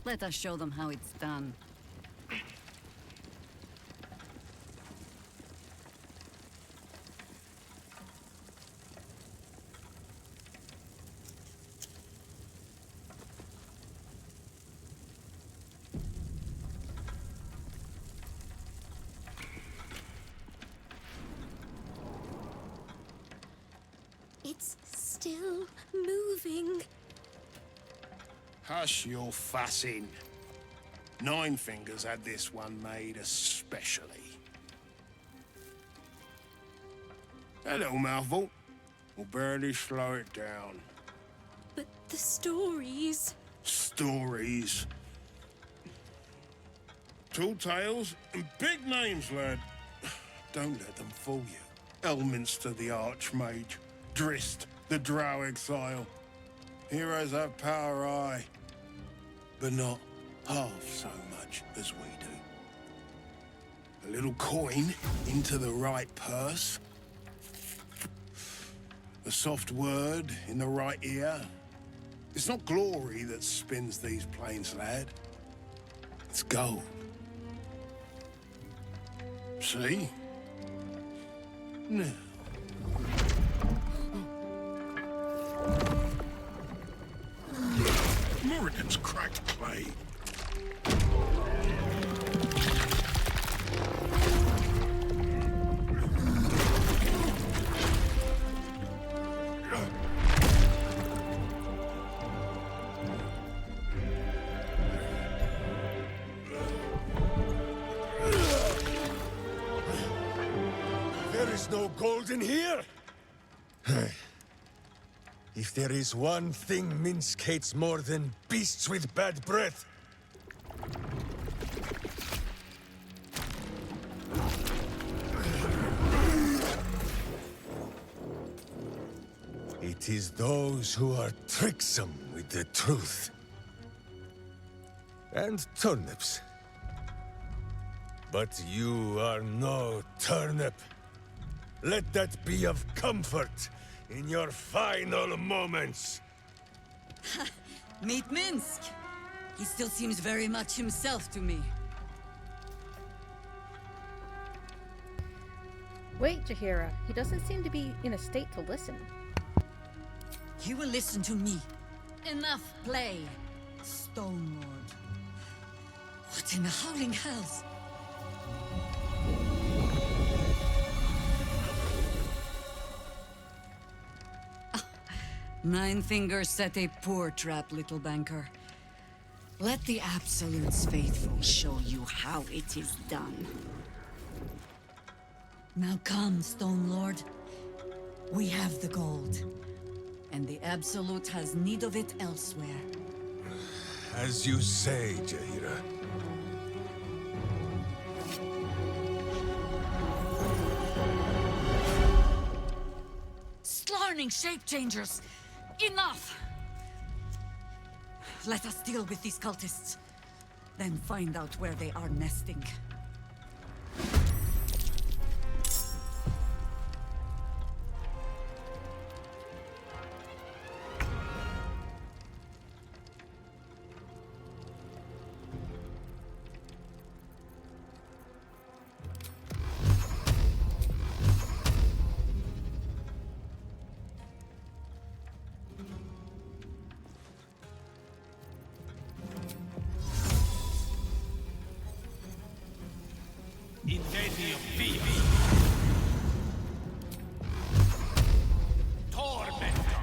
Let us show them how it's done. It's still moving. Hush your fussing. Nine Fingers had this one made especially. A little mouthful will barely slow it down. But the stories... Stories. Tall tales and big names, lad. Don't let them fool you. Elminster the Archmage. Drist the Drow Exile. Heroes have power, aye. but not half so much as we do. A little coin into the right purse, a soft word in the right ear. It's not glory that spins these plains, lad. It's gold. See? Now. Morrigan's cracked clay. There is no gold in here! If there is one thing Minsk hates more than beasts with bad breath, it is those who are tricksome with the truth. And turnips. But you are no turnip. Let that be of comfort in your final moments. Meet Minsk. He still seems very much himself to me. Wait, Jaheira. He doesn't seem to be in a state to listen. You will listen to me. Enough play, Stone Lord. What in the howling hells? Nine Fingers set a poor trap, little banker. Let the Absolute's faithful show you how it is done. Now come, Stone Lord. We have the gold, and the Absolute has need of it elsewhere. As you say, Jaheira. Slarning shape-changers! Enough! Let us deal with these cultists, then find out where they are nesting. Incendio via. Tormento.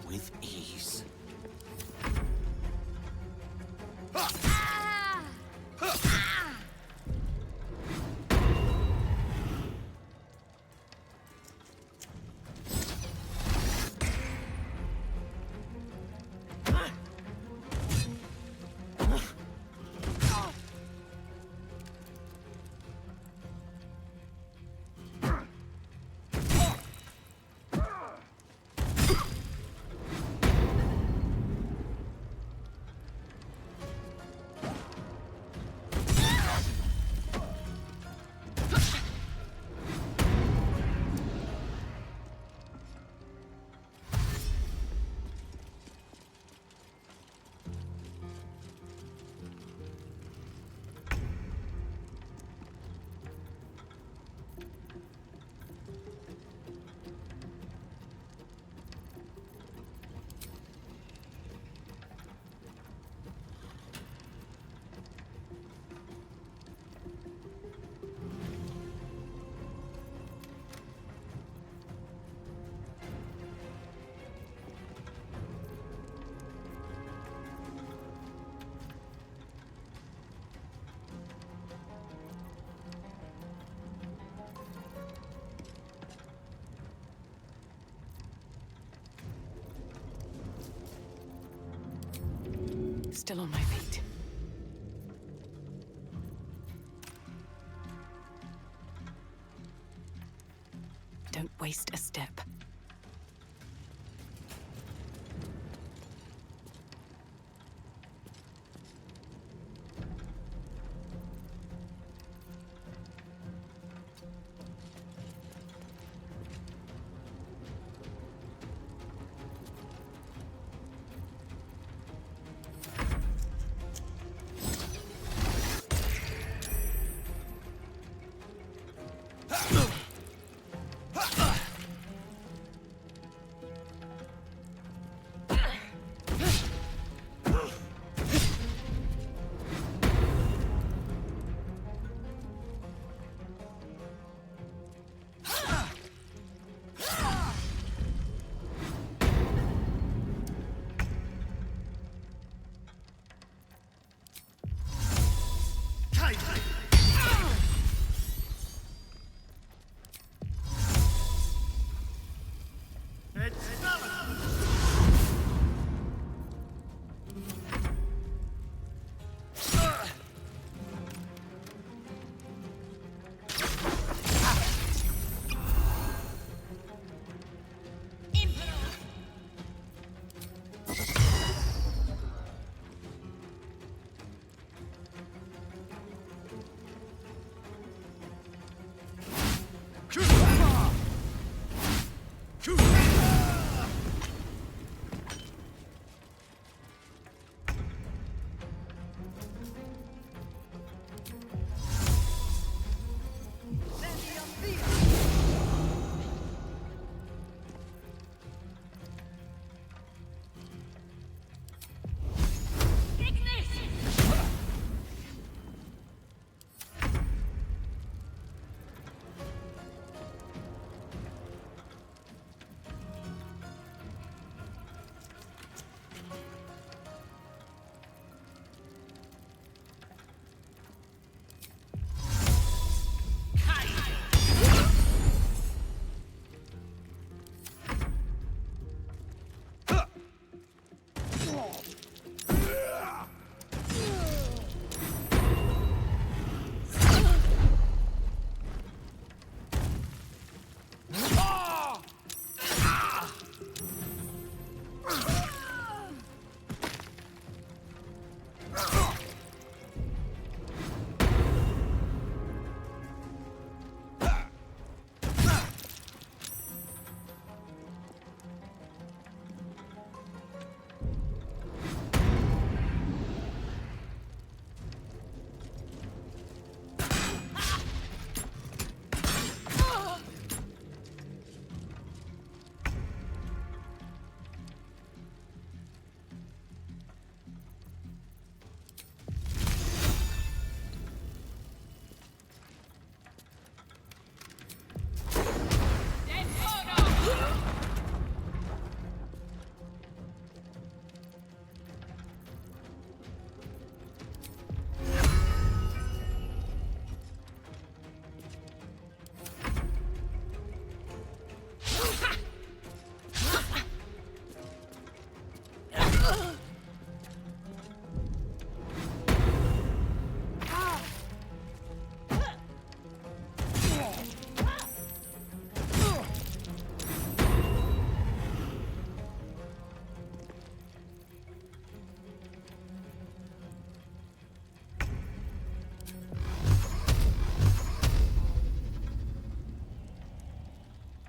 With ease. Still on my feet. Don't waste a step.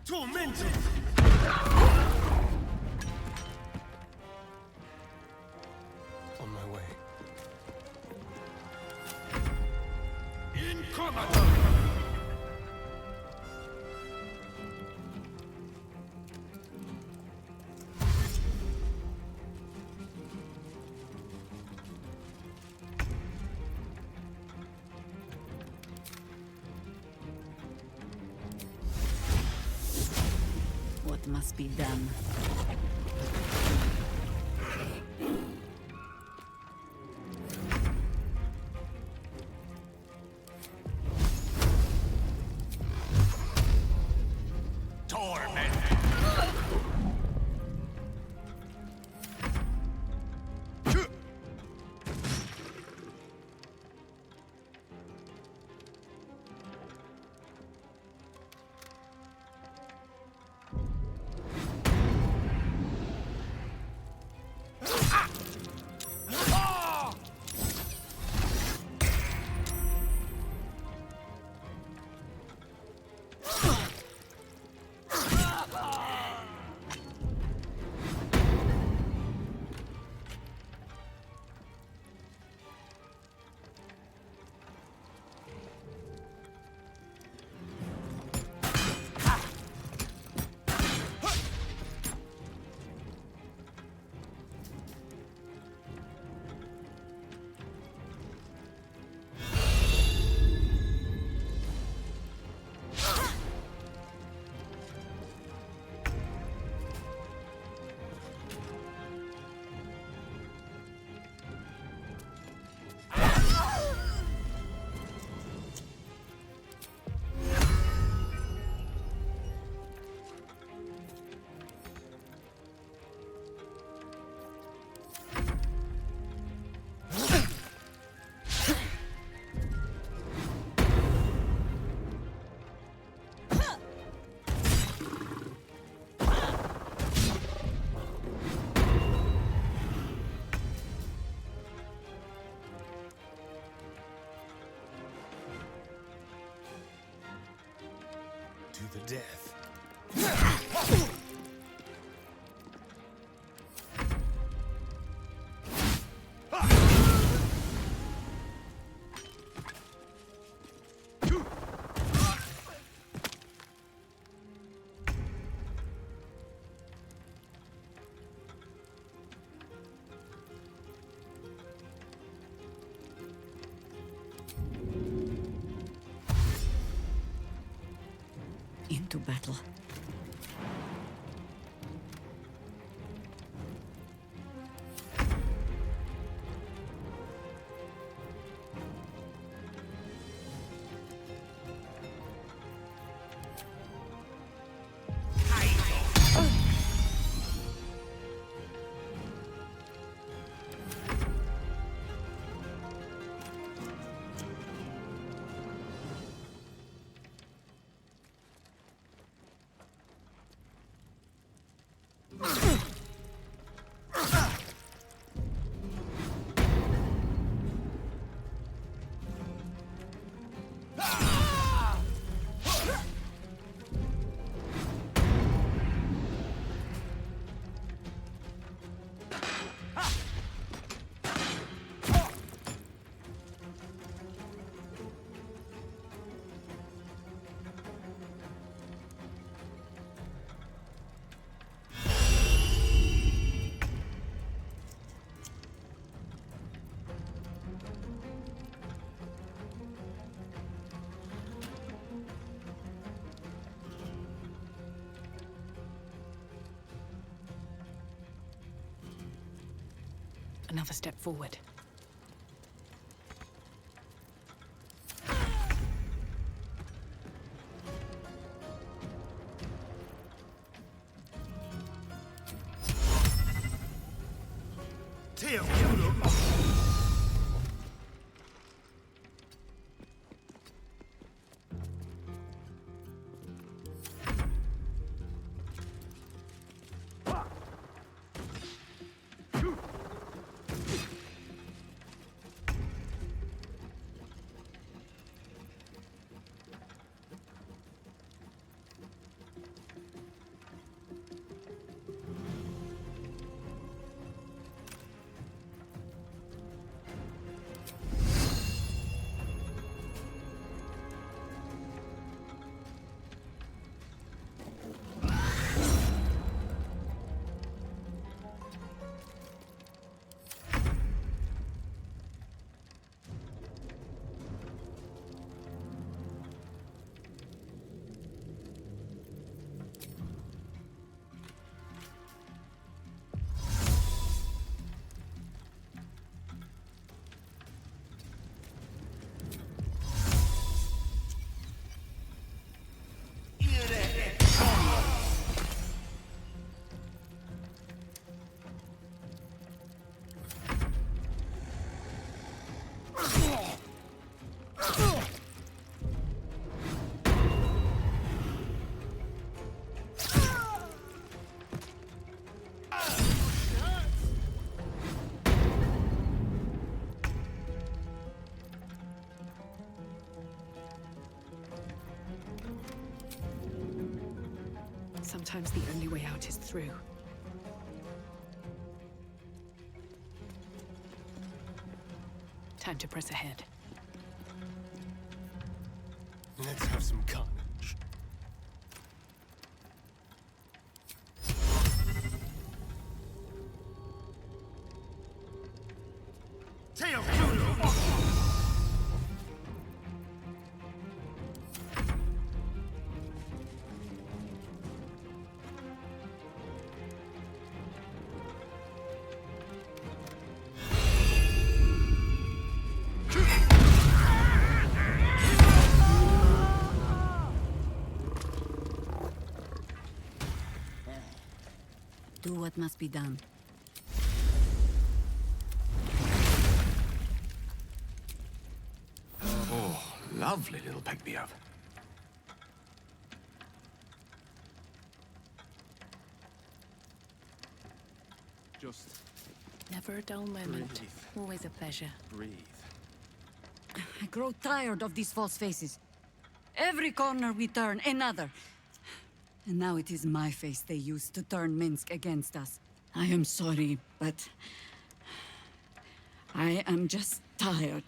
Tormented! On my way. Incomodum! What must be done? to the death. Into battle. Another step forward. Sometimes the only way out is through. Time to press ahead. Let's have some carnage. Do what must be done. Oh, lovely little pick-me-up. Just Never a dull moment. breathe. Always a pleasure. Breathe. I grow tired of these false faces. Every corner we turn, another. And now it is my face they use to turn Minsk against us. I am sorry, but I am just tired.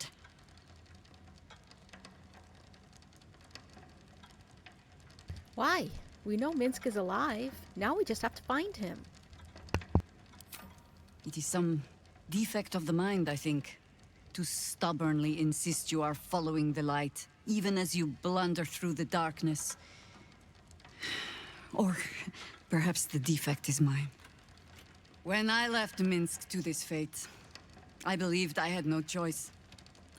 Why? We know Minsk is alive. Now we just have to find him. It is some defect of the mind, I think. To stubbornly insist you are following the light, even as you blunder through the darkness. Or perhaps the defect is mine. When I left Minsk to this fate, I believed I had no choice.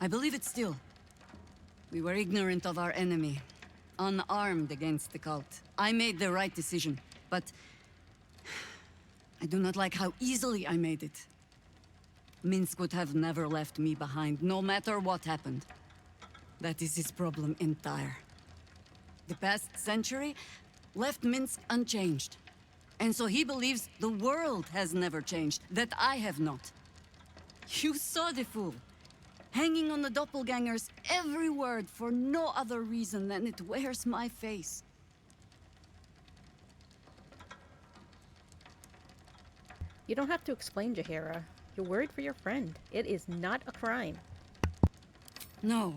I believe it still. We were ignorant of our enemy, unarmed against the cult. I made the right decision, but I do not like how easily I made it. Minsk would have never left me behind, no matter what happened. That is his problem entire. The past century left Minsk unchanged. And so he believes the world has never changed, that I have not. You saw the fool, hanging on the doppelganger's every word for no other reason than it wears my face. You don't have to explain, Jaheira. You're worried for your friend. It is not a crime. No.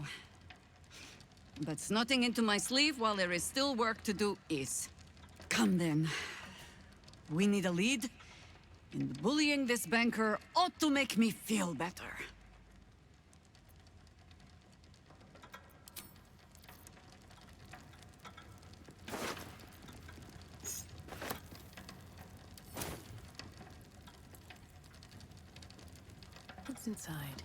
But snotting into my sleeve while there is still work to do is. Come then. We need a lead, and bullying this banker ought to make me feel better. What's inside?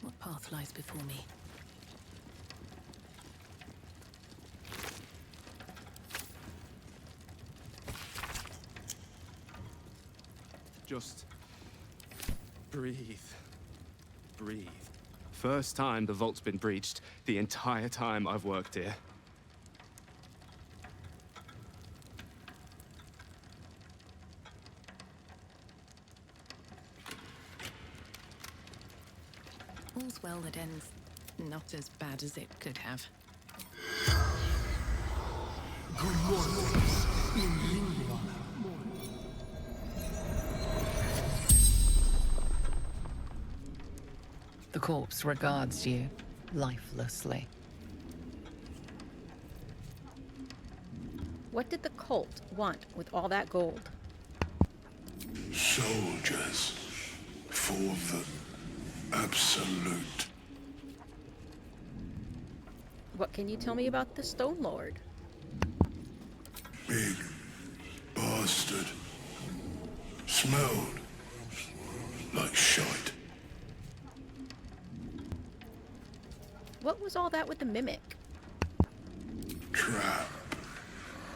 What path lies before me? Just breathe. Breathe. First time the vault's been breached the entire time I've worked here. All's well that ends not as bad as it could have. Good morning. In lingua. The corpse regards you lifelessly. What did the cult want with all that gold? Soldiers for the Absolute. What can you tell me about the Stone Lord? Big bastard. Smelled like shite. What was all that with the mimic? Trap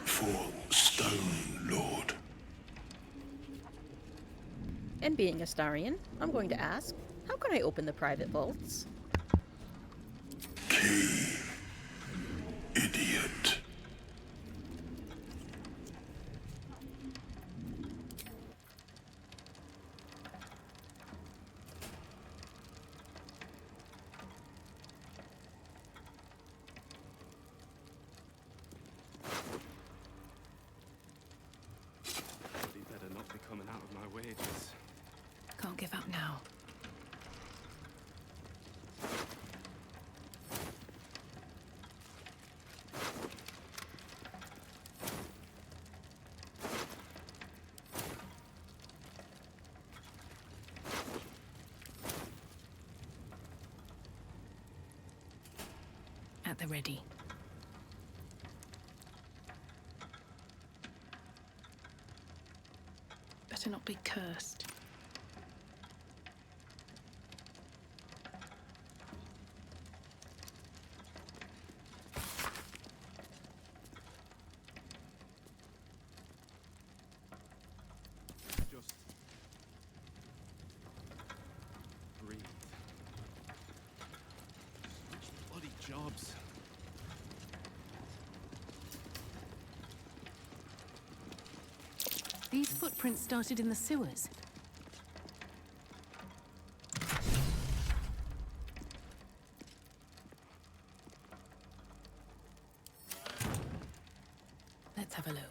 for Stone Lord. And being a Starian, I'm going to ask, how can I open the private vaults? Key. Idiot. He better not be coming out of my wages. Can't give up now. At the ready. Better not be cursed. Just breathe. Switch bloody job. jobs. These footprints started in the sewers. Let's have a look.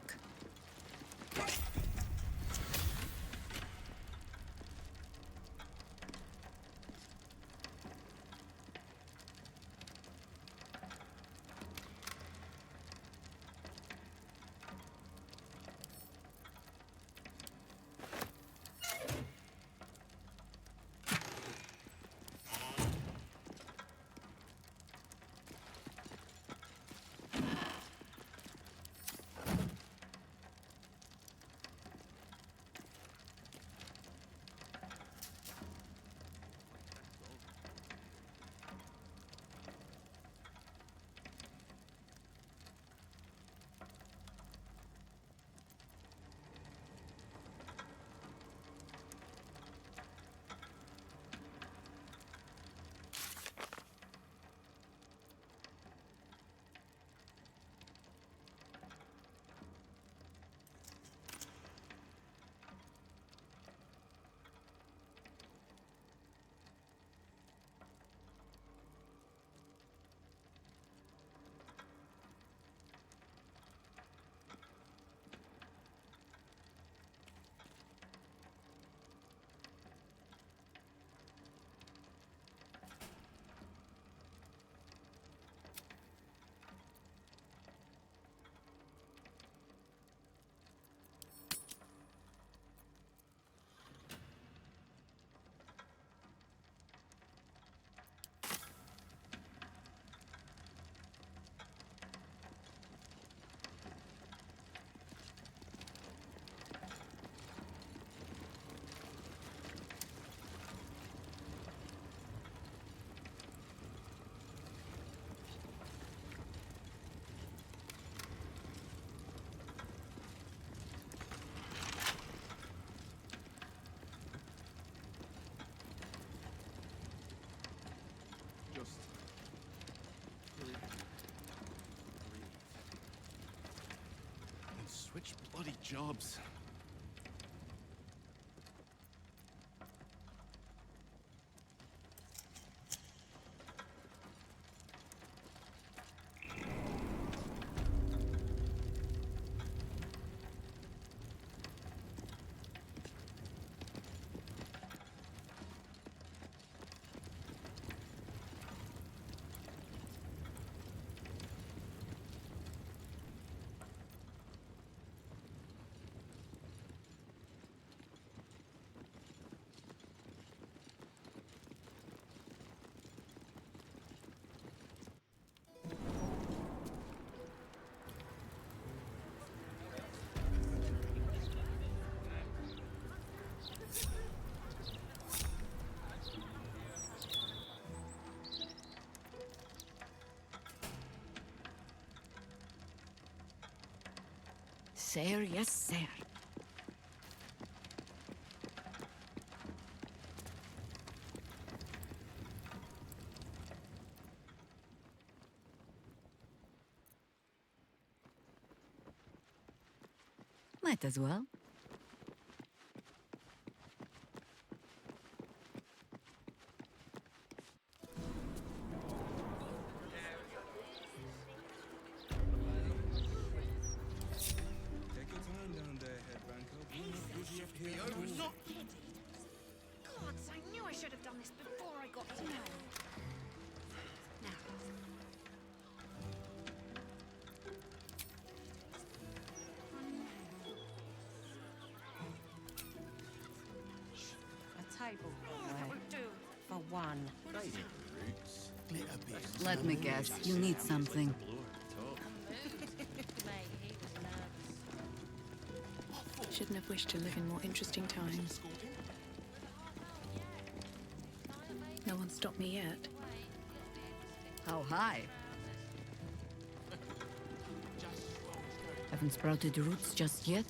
Just breathe. And switch bloody jobs. Sir, yes, sir. Might as well. Take your time down there, headbanker. We're not busy up here at all. Not kidding. Gods, I knew I should have done this before I got here. Now. A table. That won't do. For one. Let me guess, you need something. Shouldn't have wished to live in more interesting times. No one stopped me yet. How high? Haven't sprouted roots just yet?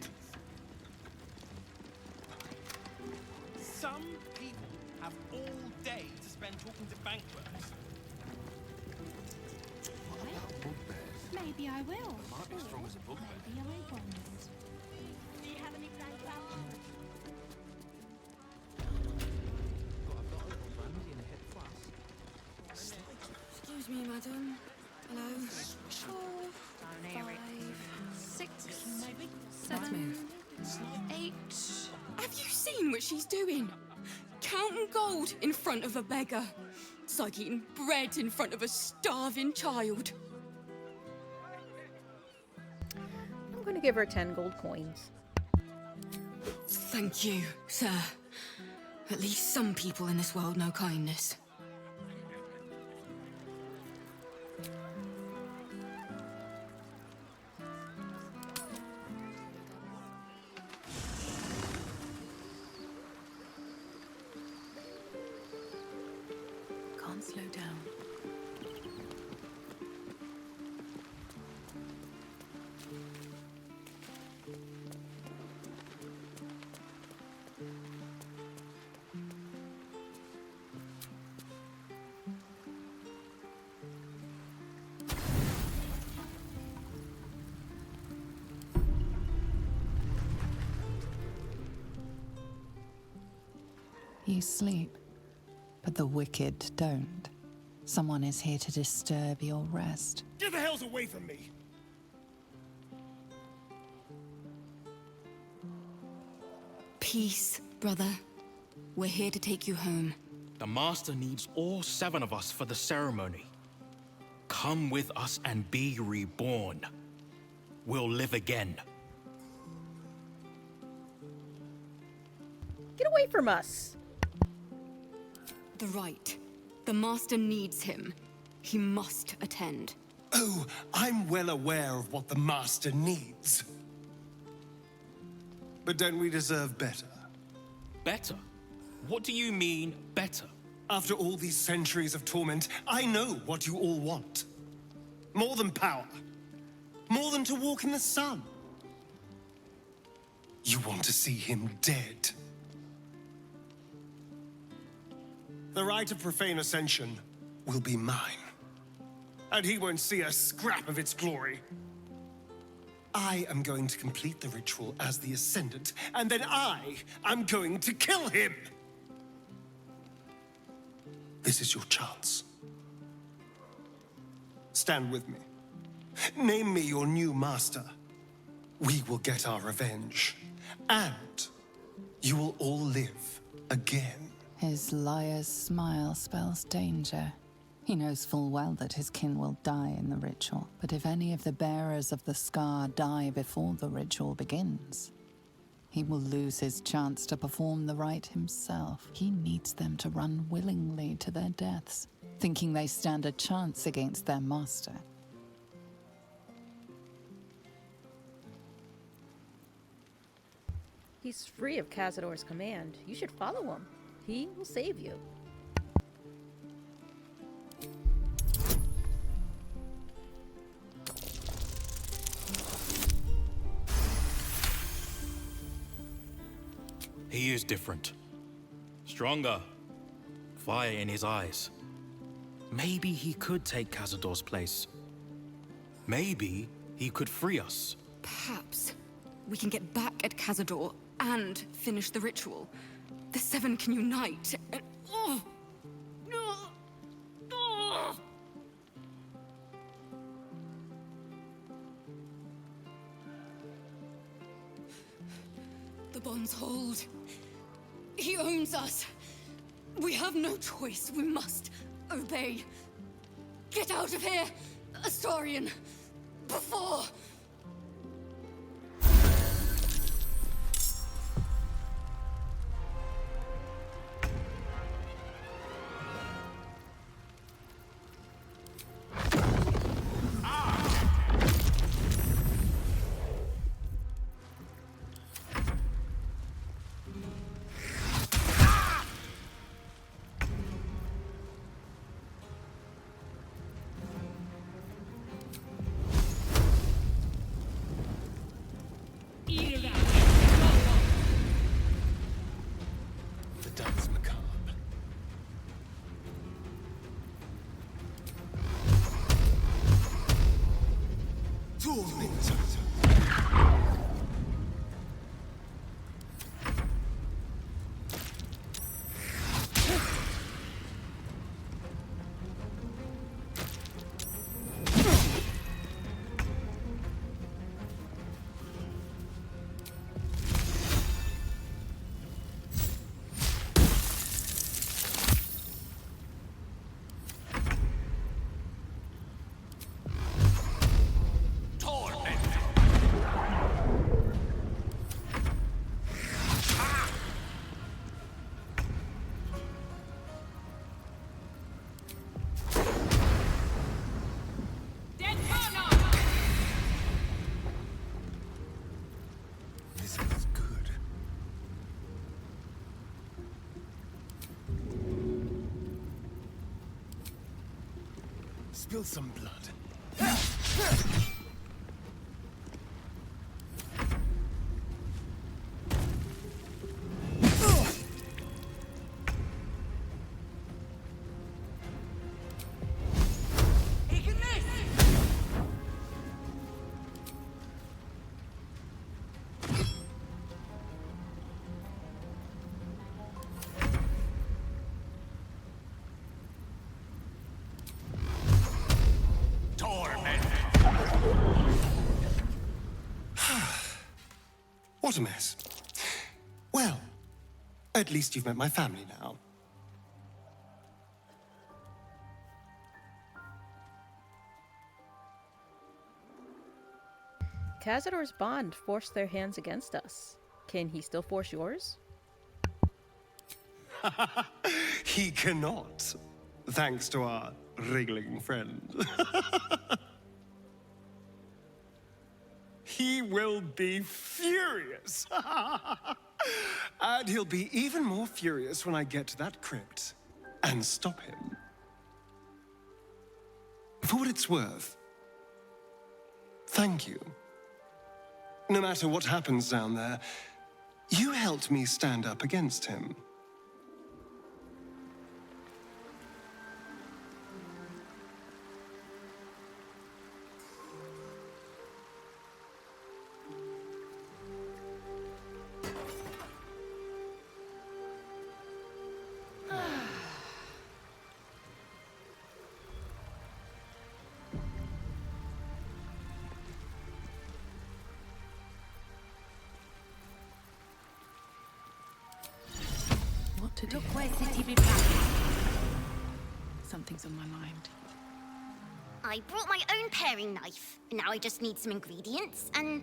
Some people have all day to spend talking to bank clerks. Maybe I will. Might be strong as a bugbear. Maybe I won't. Do you have any plans about Excuse me, madam. Hello. 4, 5, 6, 7, 8. Have you seen what she's doing? Counting gold in front of a beggar. It's like eating bread in front of a starving child. I'm going to give her 10 gold coins. Thank you, sir. At least some people in this world know kindness. Can't slow down. You sleep, but the wicked don't. Someone is here to disturb your rest. Get the hells away from me! Peace, brother. We're here to take you home. The Master needs all 7 of us for the ceremony. Come with us and be reborn. We'll live again. Get away from us! The rite. The Master needs him. He must attend. Oh, I'm well aware of what the Master needs. But don't we deserve better? Better? What do you mean, better? After all these centuries of torment, I know what you all want. More than power. More than to walk in the sun. You want to see him dead. The rite of profane ascension will be mine. And he won't see a scrap of its glory. I am going to complete the ritual as the Ascendant, and then I am going to kill him! This is your chance. Stand with me. Name me your new master. We will get our revenge. And you will all live again. His liar's smile spells danger. He knows full well that his kin will die in the ritual, but if any of the bearers of the scar die before the ritual begins, he will lose his chance to perform the rite himself. He needs them to run willingly to their deaths, thinking they stand a chance against their master. He's free of Cazador's command. You should follow him. He will save you. He is different. Stronger. Fire in his eyes. Maybe he could take Cazador's place. Maybe he could free us. Perhaps we can get back at Cazador and finish the ritual. The 7 can unite and... Oh! Oh! Oh! The bonds hold. He owns us. We have no choice. We must obey. Get out of here, Astarion, before... This is good. Spill some blood. What a mess. Well, at least you've met my family now. Cazador's bond forced their hands against us. Can he still force yours? He cannot, thanks to our wriggling friend. He will be furious. And he'll be even more furious when I get to that crypt and stop him. For what it's worth, thank you. No matter what happens down there, you helped me stand up against him. What to do? Look where city be planning. Something's on my mind. I brought my own paring knife. Now I just need some ingredients, and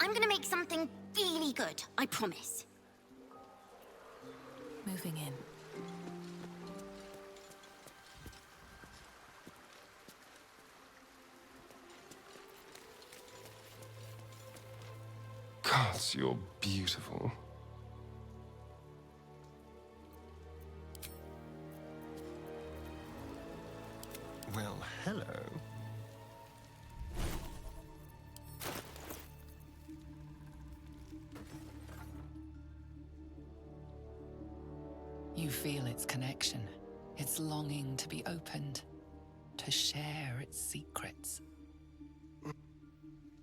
I'm gonna make something really good, I promise. Moving in. Gods, you're beautiful. Well, hello. You feel its connection, its longing to be opened, to share its secrets.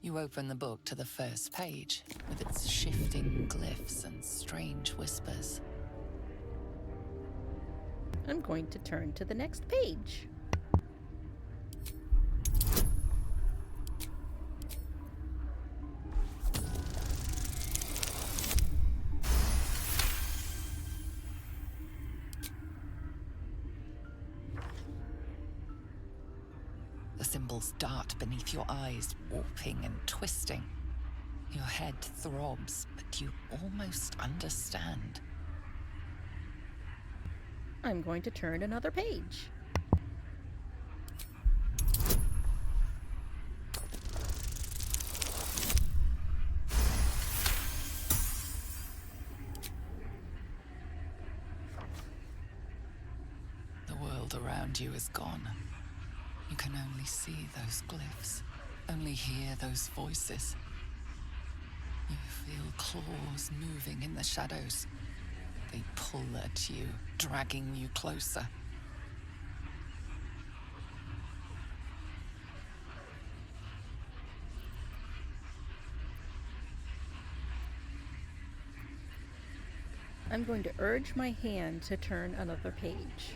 You open the book to the first page, with its shifting glyphs and strange whispers. I'm going to turn to the next page. The symbols dart beneath your eyes, warping and twisting. Your head throbs, but you almost understand. I'm going to turn another page. The world around you is gone. You can only see those glyphs, only hear those voices. You feel claws moving in the shadows. They pull at you, dragging you closer. I'm going to urge my hand to turn another page.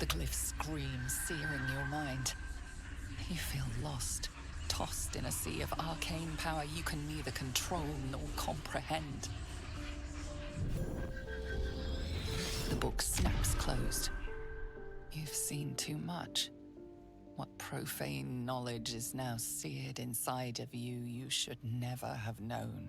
The glyph screams, searing your mind. You feel lost, tossed in a sea of arcane power you can neither control nor comprehend. The book snaps closed. You've seen too much. What profane knowledge is now seared inside of you should never have known.